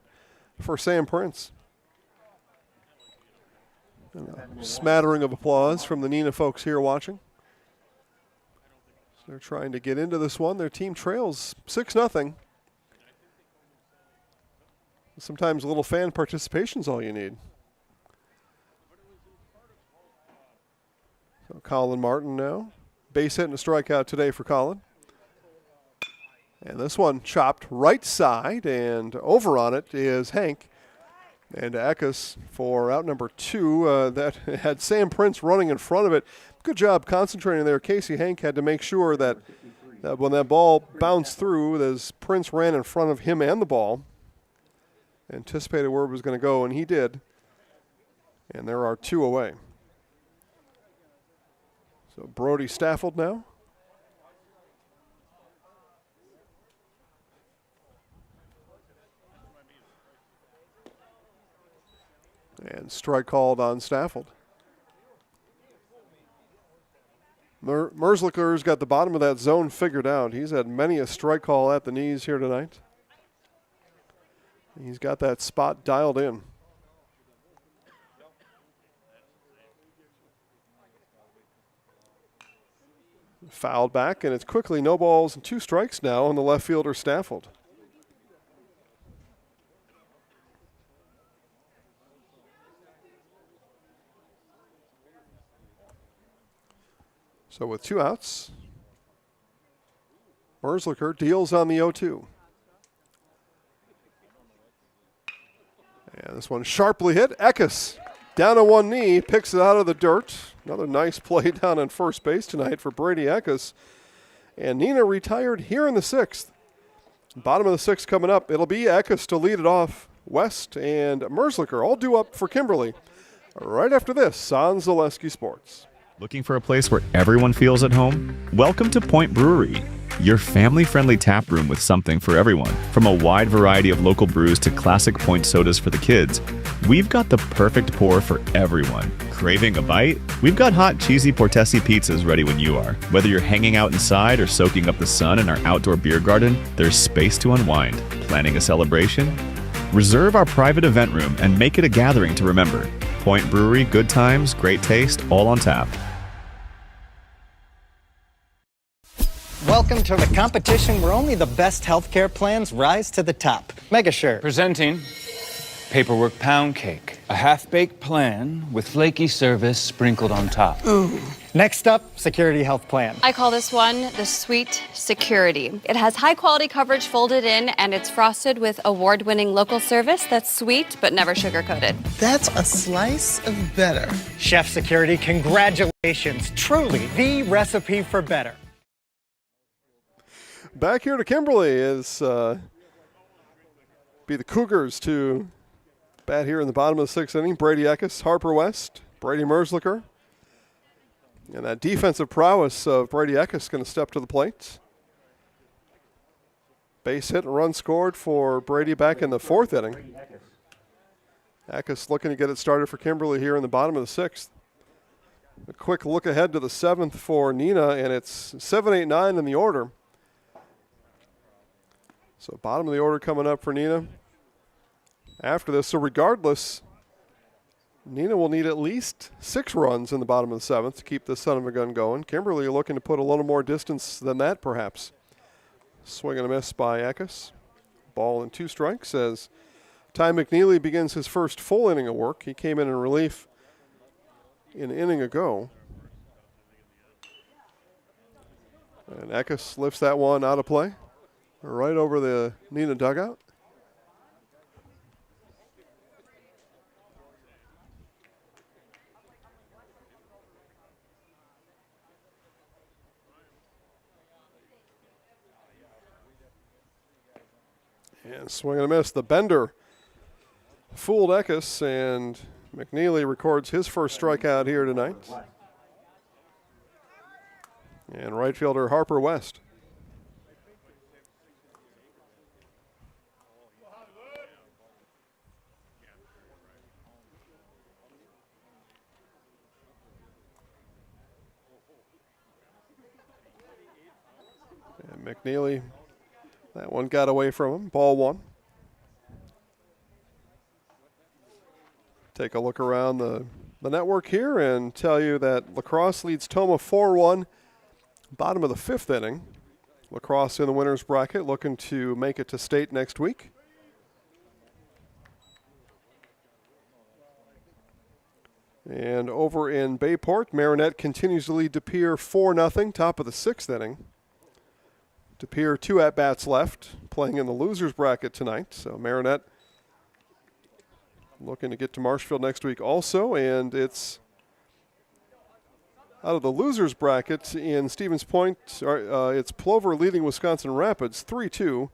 for Sam Prince. And a smattering of applause from the Neenah folks here watching. So they're trying to get into this one. Their team trails 6-0. Sometimes a little fan participation is all you need. So Colin Martin now. Base hit and a strikeout today for Colin. And this one chopped right side, and over on it is Hank. And Eckes for out number 2. That had Sam Prince running in front of it. Good job concentrating there. Casey Hank had to make sure that when that ball bounced through, as Prince ran in front of him and the ball, anticipated where it was going to go, and he did. And there are 2 away. So Brody Staffold now. And strike called on Staffold. Merzlicher's got the bottom of that zone figured out. He's had many a strike call at the knees here tonight. He's got that spot dialed in. Fouled back, and it's quickly no balls and 2 strikes now on the left fielder Staffold. So with 2 outs, Merzlicher deals on the 0-2. And this one sharply hit. Eckes down on one knee, picks it out of the dirt. Another nice play down on first base tonight for Brady Eckes. And Neenah retired here in the 6th. Bottom of the 6th coming up. It'll be Eckes to lead it off. West and Merzlicher all due up for Kimberly right after this on Zaleski Sports. Looking for a place where everyone feels at home? Welcome to Point Brewery, your family-friendly tap room with something for everyone. From a wide variety of local brews to classic Point sodas for the kids, we've got the perfect pour for everyone. Craving a bite? We've got hot, cheesy Portesi pizzas ready when you are. Whether you're hanging out inside or soaking up the sun in our outdoor beer garden, there's space to unwind. Planning a celebration? Reserve our private event room and make it a gathering to remember. Point Brewery, good times, great taste, all on tap. Welcome to the competition where only the best healthcare plans rise to the top. Megasure. Presenting Paperwork Pound Cake, a half-baked plan with flaky service sprinkled on top. Ooh. Next up, Security Health Plan. I call this one the Sweet Security. It has high-quality coverage folded in, and it's frosted with award-winning local service that's sweet but never sugar-coated. That's a slice of better. Chef Security, congratulations. Truly the recipe for better. Back here to Kimberly is be the Cougars to bat here in the bottom of the 6th inning. Brady Eckes, Harper West, Brady Merzlicher. And that defensive prowess of Brady Eckes going to step to the plate. Base hit and run scored for Brady back in the 4th inning. Eckes looking to get it started for Kimberly here in the bottom of the 6th. A quick look ahead to the 7th for Neenah, and it's 7, 8, 9 in the order. So bottom of the order coming up for Neenah after this. So regardless, Neenah will need at least 6 runs in the bottom of the 7th to keep this son of a gun going. Kimberly looking to put a little more distance than that, perhaps. Swing and a miss by Eckes. Ball and 2 strikes as Ty McNeely begins his first full inning of work. He came in relief an inning ago. And Eckes lifts that one out of play. Right over the Neenah dugout. And swing and a miss. The bender fooled Eckes, and McNeely records his first strikeout here tonight. And right fielder Harper West. McNeely, that one got away from him. Ball 1. Take a look around the network here and tell you that La Crosse leads Toma 4-1. Bottom of the 5th inning. La Crosse in the winner's bracket looking to make it to state next week. And over in Bayport, Marinette continues to lead De Pere 4-0, top of the 6th inning. DePere 2 at-bats left, playing in the losers bracket tonight. So Marinette looking to get to Marshfield next week also, and it's out of the losers bracket in Stevens Point. It's Plover leading Wisconsin Rapids 3-2,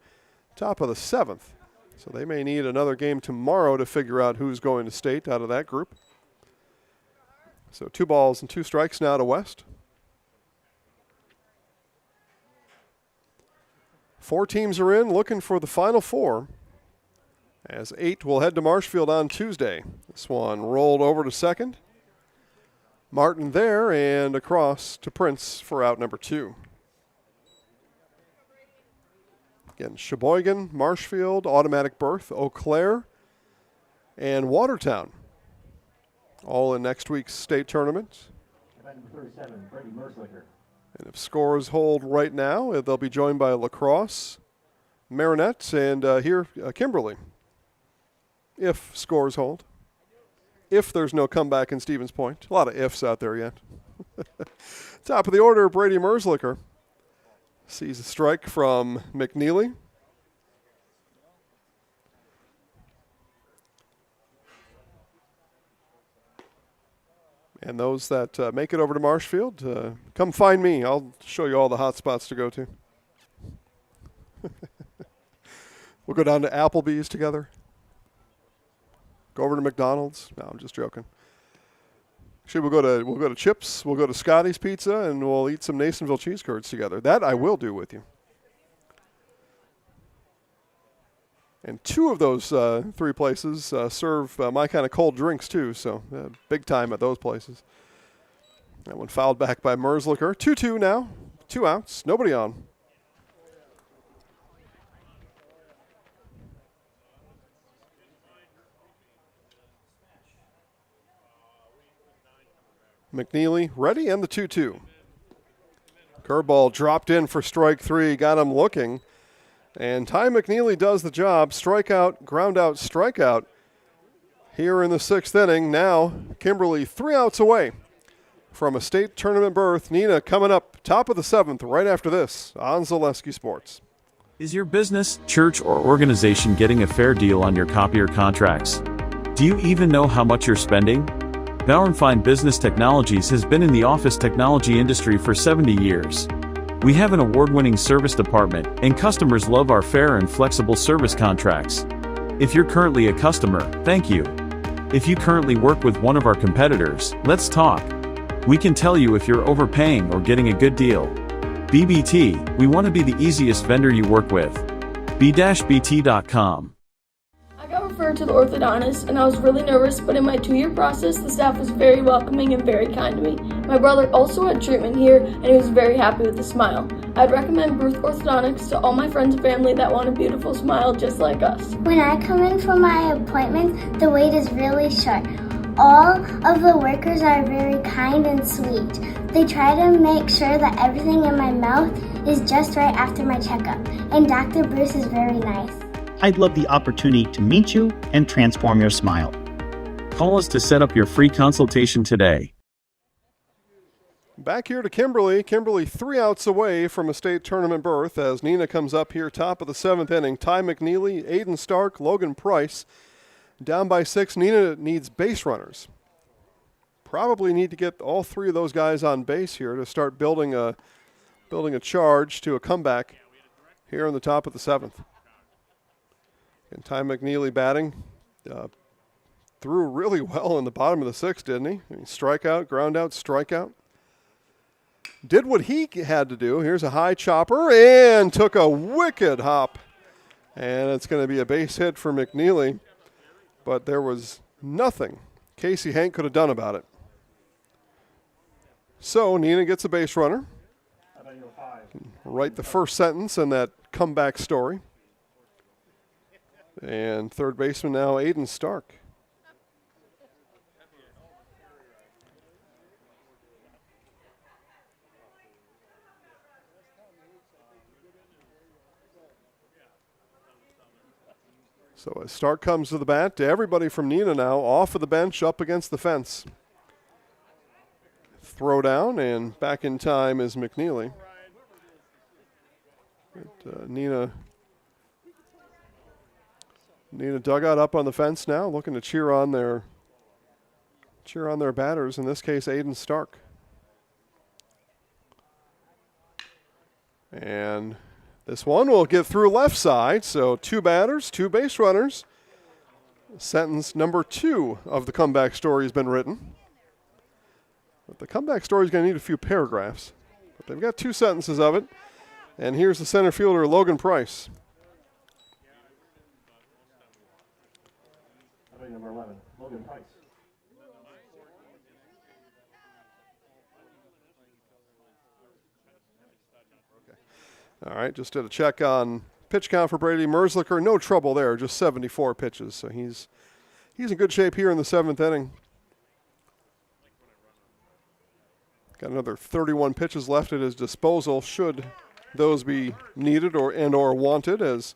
top of the 7th. So they may need another game tomorrow to figure out who's going to state out of that group. So 2 balls and 2 strikes now to West. 4 teams are in looking for the final 4, as 8 will head to Marshfield on Tuesday. This one rolled over to second. Martin there and across to Prince for out number 2. Again, Sheboygan, Marshfield, automatic berth, Eau Claire, and Watertown, all in next week's state tournament. And if scores hold right now, they'll be joined by La Crosse, Marinette, and Kimberly, if scores hold. If there's no comeback in Stevens Point. A lot of ifs out there yet. Top of the order, Brady Merzlicher sees a strike from McNeely. And those that make it over to Marshfield, come find me. I'll show you all the hot spots to go to. We'll go down to Applebee's together. Go over to McDonald's. No, I'm just joking. Actually, we'll go to Chips. We'll go to Scotty's Pizza, and we'll eat some Nasonville cheese curds together. That I will do with you. And 2 of those 3 places serve my kind of cold drinks too. So big time at those places. That one fouled back by Merzlicher. 2-2 now. 2 outs. Nobody on. McNeely ready, and the 2-2. Curveball dropped in for strike 3, got him looking. And Ty McNeely does the job. Strikeout, ground out, strikeout here in the 6th inning. Now Kimberly 3 outs away from a state tournament berth. Neenah coming up top of the 7th right after this on Zaleski Sports. Is your business, church, or organization getting a fair deal on your copier contracts? Do you even know how much you're spending? Bauernfeind Business Technologies has been in the office technology industry for 70 years. We have an award-winning service department, and customers love our fair and flexible service contracts. If you're currently a customer, thank you. If you currently work with one of our competitors, let's talk. We can tell you if you're overpaying or getting a good deal. BBT, we want to be the easiest vendor you work with. b-bt.com. I got referred to the orthodontist, and I was really nervous, but in my 2-year process, the staff was very welcoming and very kind to me. My brother also had treatment here, and he was very happy with the smile. I'd recommend Bruce Orthodontics to all my friends and family that want a beautiful smile just like us. When I come in for my appointment, the wait is really short. All of the workers are very kind and sweet. They try to make sure that everything in my mouth is just right after my checkup, and Dr. Bruce is very nice. I'd love the opportunity to meet you and transform your smile. Call us to set up your free consultation today. Back here to Kimberly. Kimberly 3 outs away from a state tournament berth as Neenah comes up here top of the 7th inning. Ty McNeely, Aiden Stark, Logan Price. Down by 6, Neenah needs base runners. Probably need to get all 3 of those guys on base here to start building a charge to a comeback here on the top of the 7th. And Ty McNeely batting threw really well in the bottom of the 6th, didn't he? I mean, strikeout, ground out, strikeout. Did what he had to do. Here's a high chopper and took a wicked hop. And it's going to be a base hit for McNeely. But there was nothing Casey Hank could have done about it. So Neenah gets a base runner. Write the first sentence in that comeback story. And third baseman now, Aiden Stark. So as Stark comes to the bat, everybody from Neenah now off of the bench, up against the fence. Throw down, and back in time is McNeely. But, Neenah dugout up on the fence now, looking to cheer on their batters, in this case Aiden Stark. And this one will get through left side, so 2 batters, 2 base runners. Sentence number 2 of the comeback story has been written. But the comeback story is going to need a few paragraphs. But they've got 2 sentences of it. And here's the center fielder, Logan Price. Number 11, Logan Price. All right, just did a check on pitch count for Brady Merzlicher. No trouble there, just 74 pitches. So he's in good shape here in the 7th inning. Got another 31 pitches left at his disposal, should those be needed or wanted, as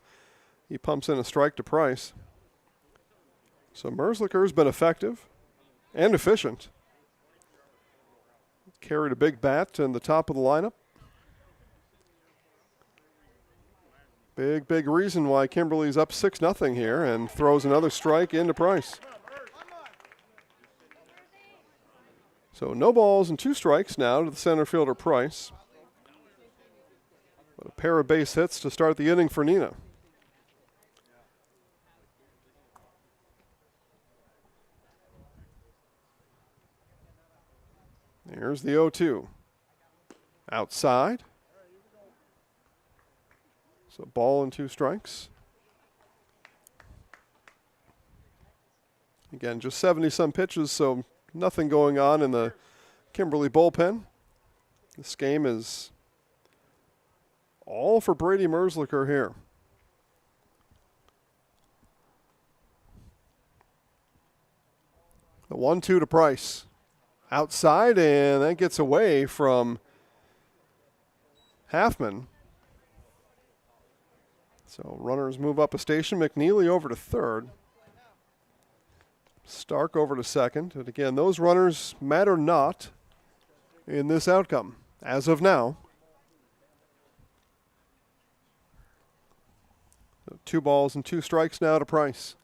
he pumps in a strike to Price. So Merzlicher's been effective and efficient. Carried a big bat in the top of the lineup. Big reason why Kimberly's up 6-0 here, and throws another strike into Price. So no balls and 2 strikes now to the center fielder Price. But a pair of base hits to start the inning for Neenah. Here's the 0-2. Outside. So ball and 2 strikes. Again, just 70-some pitches, so nothing going on in the Kimberly bullpen. This game is all for Brady Merzlicher here. The 1-2 to Price. Outside, and that gets away from Halfman. So runners move up a station. McNeely over to third. Stark over to second. And again, those runners matter not in this outcome as of now. So 2 balls and 2 strikes now to Price.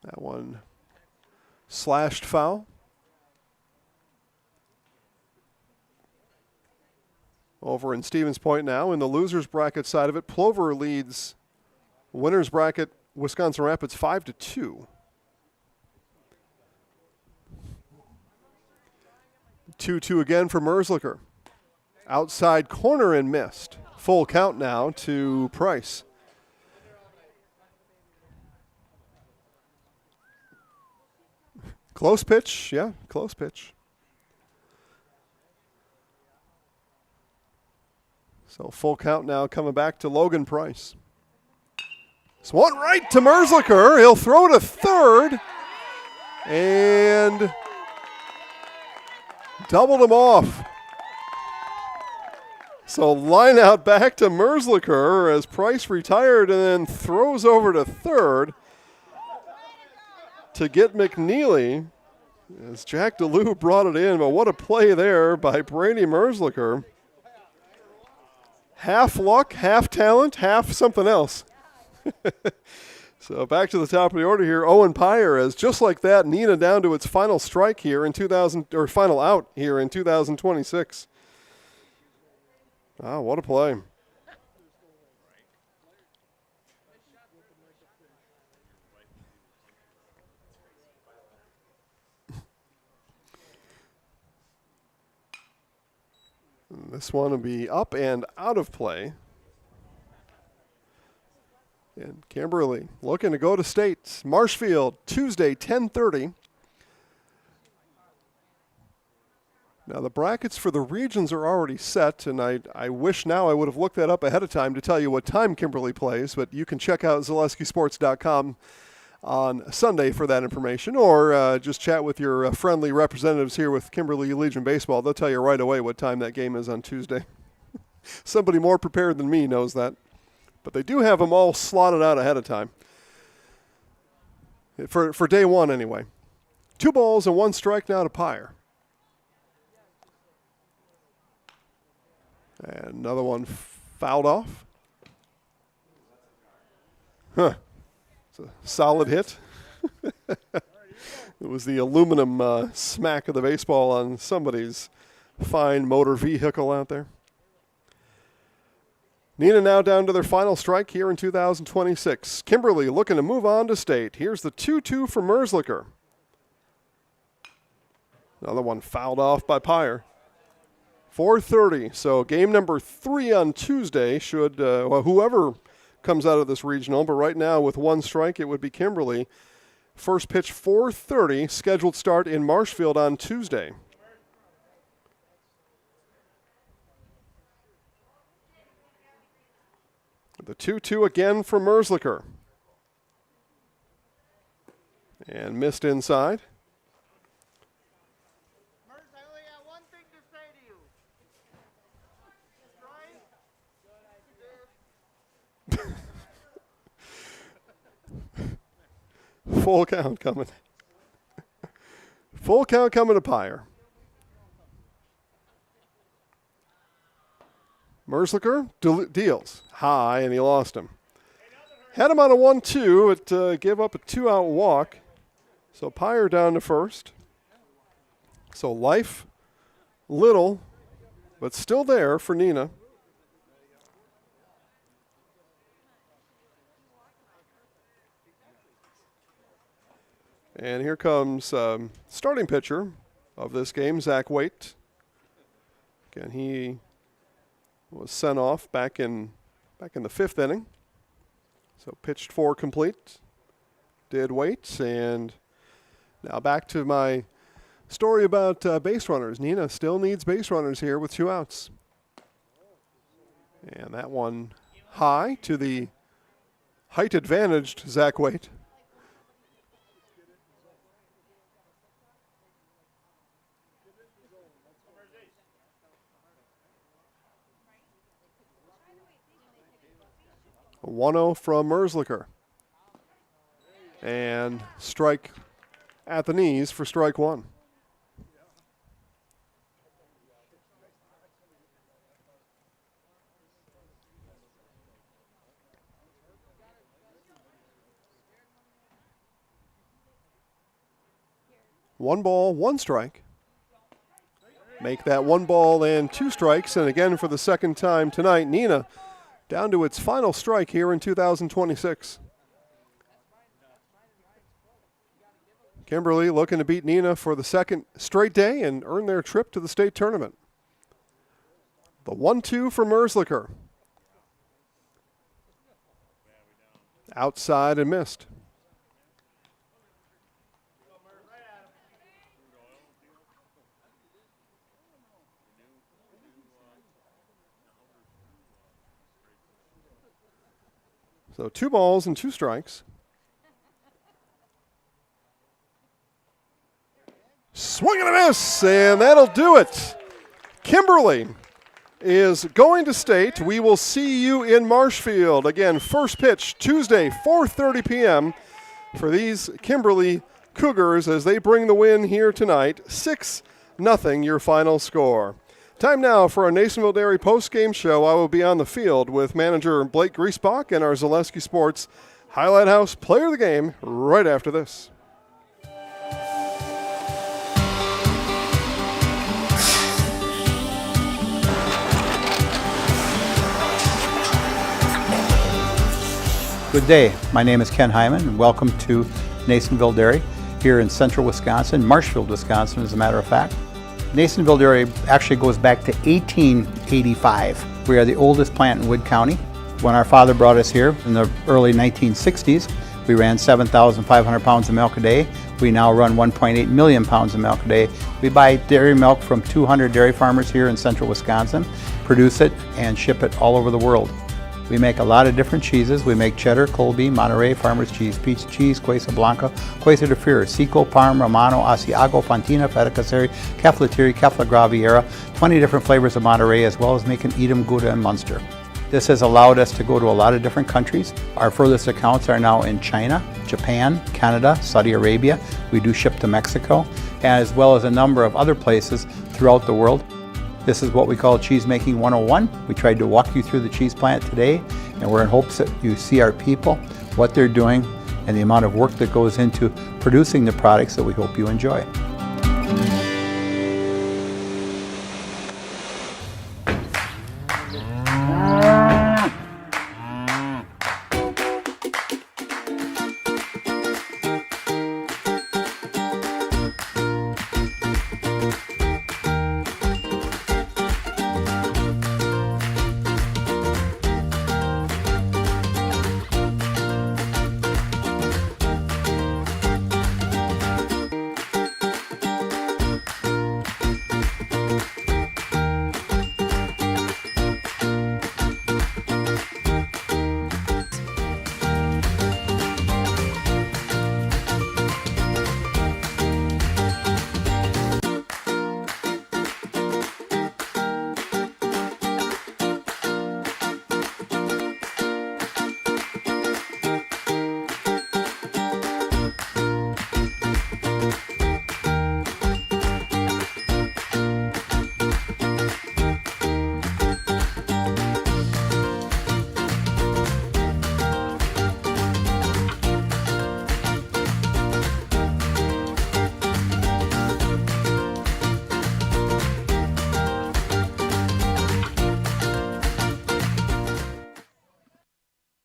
That one slashed foul. Over in Stevens Point now in the losers bracket side of it. Plover leads winners bracket Wisconsin Rapids 5-2. 2-2 again for Merzlicher. Outside corner and missed. Full count now to Price. Close pitch, yeah, close pitch. So full count now coming back to Logan Price. Swung right to Merzlicher. He'll throw to third. And doubled him off. So line out back to Merzlicher as Price retired and then throws over to third to get McNeely as Jack DeLue brought it in. But what a play there by Brady Merzlicher. Half luck, half talent, half something else. So back to the top of the order here. Owen Pyer as just like that, Neenah down to its final strike here in final out here in 2026. Ah, what a play. This one will be up and out of play. And Kimberly looking to go to state. Marshfield, Tuesday, 10:30. Now the brackets for the regions are already set, and I wish now I would have looked that up ahead of time to tell you what time Kimberly plays, but you can check out ZaleskiSports.com on Sunday for that information, or just chat with your friendly representatives here with Kimberly Legion Baseball. They'll tell you right away what time that game is on Tuesday. Somebody more prepared than me knows that. But they do have them all slotted out ahead of time. For day one, anyway. 2 balls and 1 strike now to Pyer. And another one fouled off. Huh. It's a solid hit. It was the aluminum smack of the baseball on somebody's fine motor vehicle out there. Neenah now down to their final strike here in 2026. Kimberly looking to move on to state. Here's the 2-2 for Merzlicher. Another one fouled off by Pyre. 4:30, so game number 3 on Tuesday should, whoever comes out of this regional, but right now with one strike, it would be Kimberly. First pitch 4:30, scheduled start in Marshfield on Tuesday. The 2-2 again for Merzlicher. And missed inside. Full count coming. Full count coming to Pyre. Merzlicher deals high, and he lost him. Had him on a 1-2. It gave up a 2-out walk. So Pyre down to first. So life little, but still there for Neenah. And here comes starting pitcher of this game, Zach Waite. Again, he was sent off back in the 5th inning. So pitched 4 complete. Did Waite, and now back to my story about base runners. Neenah still needs base runners here with 2 outs. And that one high to the height-advantaged Zach Waite. A 1-0 from Merzlicher. And strike at the knees for strike 1. One ball, 1 strike. Make that 1 ball and 2 strikes. And again, for the second time tonight, Neenah down to its final strike here in 2026. Kimberly looking to beat Neenah for the second straight day and earn their trip to the state tournament. The 1-2 for Merzlicher. Outside and missed. So 2 balls and 2 strikes. Swing and a miss, and that'll do it. Kimberly is going to state. We will see you in Marshfield. Again, first pitch Tuesday, 4:30 p.m. for these Kimberly Cougars as they bring the win here tonight. 6-0 your final score. Time now for our Nasonville Dairy post-game show. I will be on the field with manager Blake Griesbach and our Zaleski Sports Highlight House player of the game right after this. Good day. My name is Ken Hyman, and welcome to Nasonville Dairy here in central Wisconsin, Marshfield, Wisconsin, as a matter of fact. Nasonville Dairy actually goes back to 1885. We are the oldest plant in Wood County. When our father brought us here in the early 1960s, we ran 7,500 pounds of milk a day. We now run 1.8 million pounds of milk a day. We buy dairy milk from 200 dairy farmers here in central Wisconsin, produce it, and ship it all over the world. We make a lot of different cheeses. We make cheddar, Colby, Monterey, Farmer's Cheese, Peach Cheese, Quesa Blanca, Quesa de Fear, Seco, Parm, Romano, Asiago, Fontina, Feta Caseri, Caflatiri, Cafla Graviera, 20 different flavors of Monterey, as well as making Edam, Gouda, and Munster. This has allowed us to go to a lot of different countries. Our furthest accounts are now in China, Japan, Canada, Saudi Arabia. We do ship to Mexico, as well as a number of other places throughout the world. This is what we call Cheese Making 101. We tried to walk you through the cheese plant today, and we're in hopes that you see our people, what they're doing, and the amount of work that goes into producing the products that we hope you enjoy.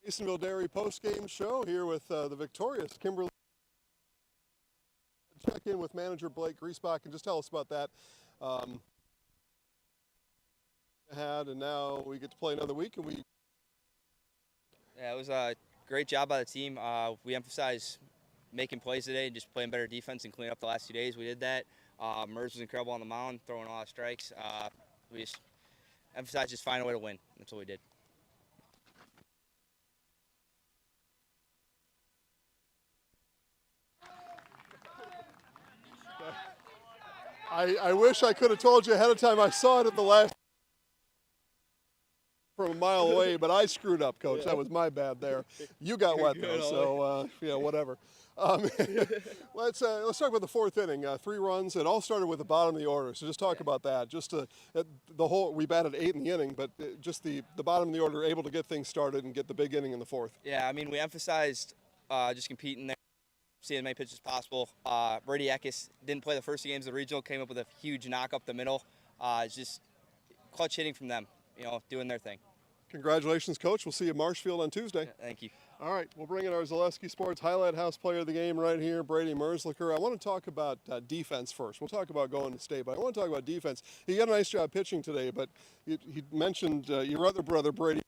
Masonville Dairy post-game show here with the victorious Kimberly. Check in with manager Blake Griesbach and just tell us about that. And now we get to play another week, and Yeah, it was a great job by the team. We emphasized making plays today and just playing better defense and cleaning up the last 2 days. We did that. Merz was incredible on the mound, throwing a lot of strikes. We just emphasized just finding a way to win. That's what we did. I wish I could have told you ahead of time. I saw it at the last from a mile away, but I screwed up, Coach. That was my bad there. You got wet though, so yeah, whatever. Let's talk about the fourth inning. 3 runs. It all started with the bottom of the order. So just talk about that. Just the whole. We batted 8 in the inning, but just the bottom of the order able to get things started and get the big inning in the fourth. Yeah, I mean we emphasized just competing there, seeing as many pitches as possible. Brady Eckes didn't play the first 2 games of the regional. Came up with a huge knock up the middle. It's just clutch hitting from them. You know, doing their thing. Congratulations, Coach. We'll see you at Marshfield on Tuesday. Yeah, thank you. All right, we'll bring in our Zaleski Sports Highlight House player of the game right here, Brady Merzlicher. I want to talk about defense first. We'll talk about going to state, but I want to talk about defense. He got a nice job pitching today, but he mentioned your other brother, Brady.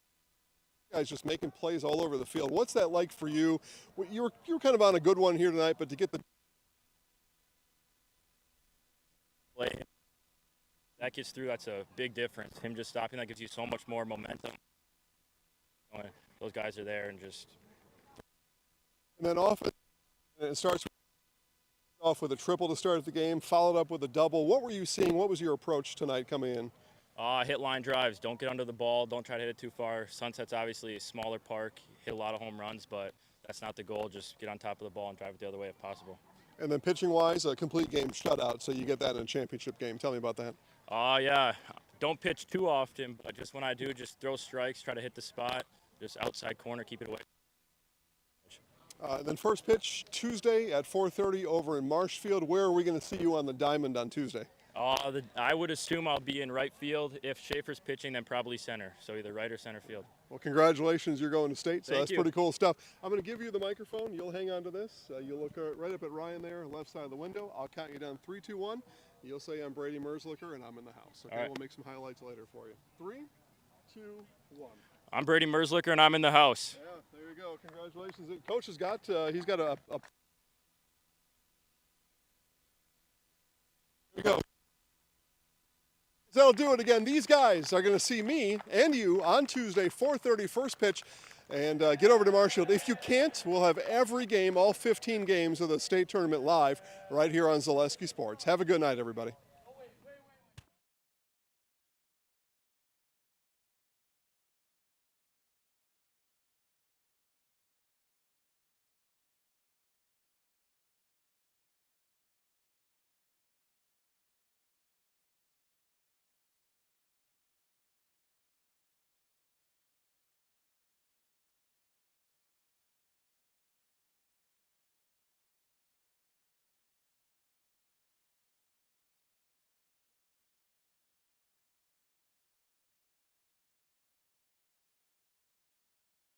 You guys just making plays all over the field. What's that like for you? You were kind of on a good one here tonight, but to get the play that gets through, that's a big difference. Him just stopping that gives you so much more momentum. Those guys are there and just. And then often it starts off with a triple to start the game, followed up with a double. What were you seeing? What was your approach tonight coming in? Hit line drives. Don't get under the ball. Don't try to hit it too far. Sunset's obviously a smaller park. Hit a lot of home runs, but that's not the goal. Just get on top of the ball and drive it the other way if possible. And then pitching-wise, a complete game shutout, so you get that in a championship game. Tell me about that. Yeah. Don't pitch too often, but just when I do, just throw strikes, try to hit the spot, just outside corner, keep it away. Then first pitch Tuesday at 4:30 over in Marshfield. Where are we going to see you on the diamond on Tuesday? I would assume I'll be in right field. If Schaefer's pitching, then probably center, so either right or center field. Well, congratulations, you're going to state, so Thank that's you. pretty cool stuff. I'm going to give you the microphone. You'll hang on to this. You'll look right up at Ryan there, left side of the window. I'll count you down 3, 2, 1. You'll say I'm Brady Merzlicher, and I'm in the house. Okay, All right. We'll make some highlights later for you. 3, 2, 1. I'm Brady Merzlicher, and I'm in the house. Yeah, there you go. Congratulations. Coach has got he's got a Here we go. That'll do it again. These guys are going to see me and you on Tuesday, 4:30 first pitch, and get over to Marshfield. If you can't, we'll have every game, all 15 games of the state tournament live right here on Zaleski Sports. Have a good night, everybody.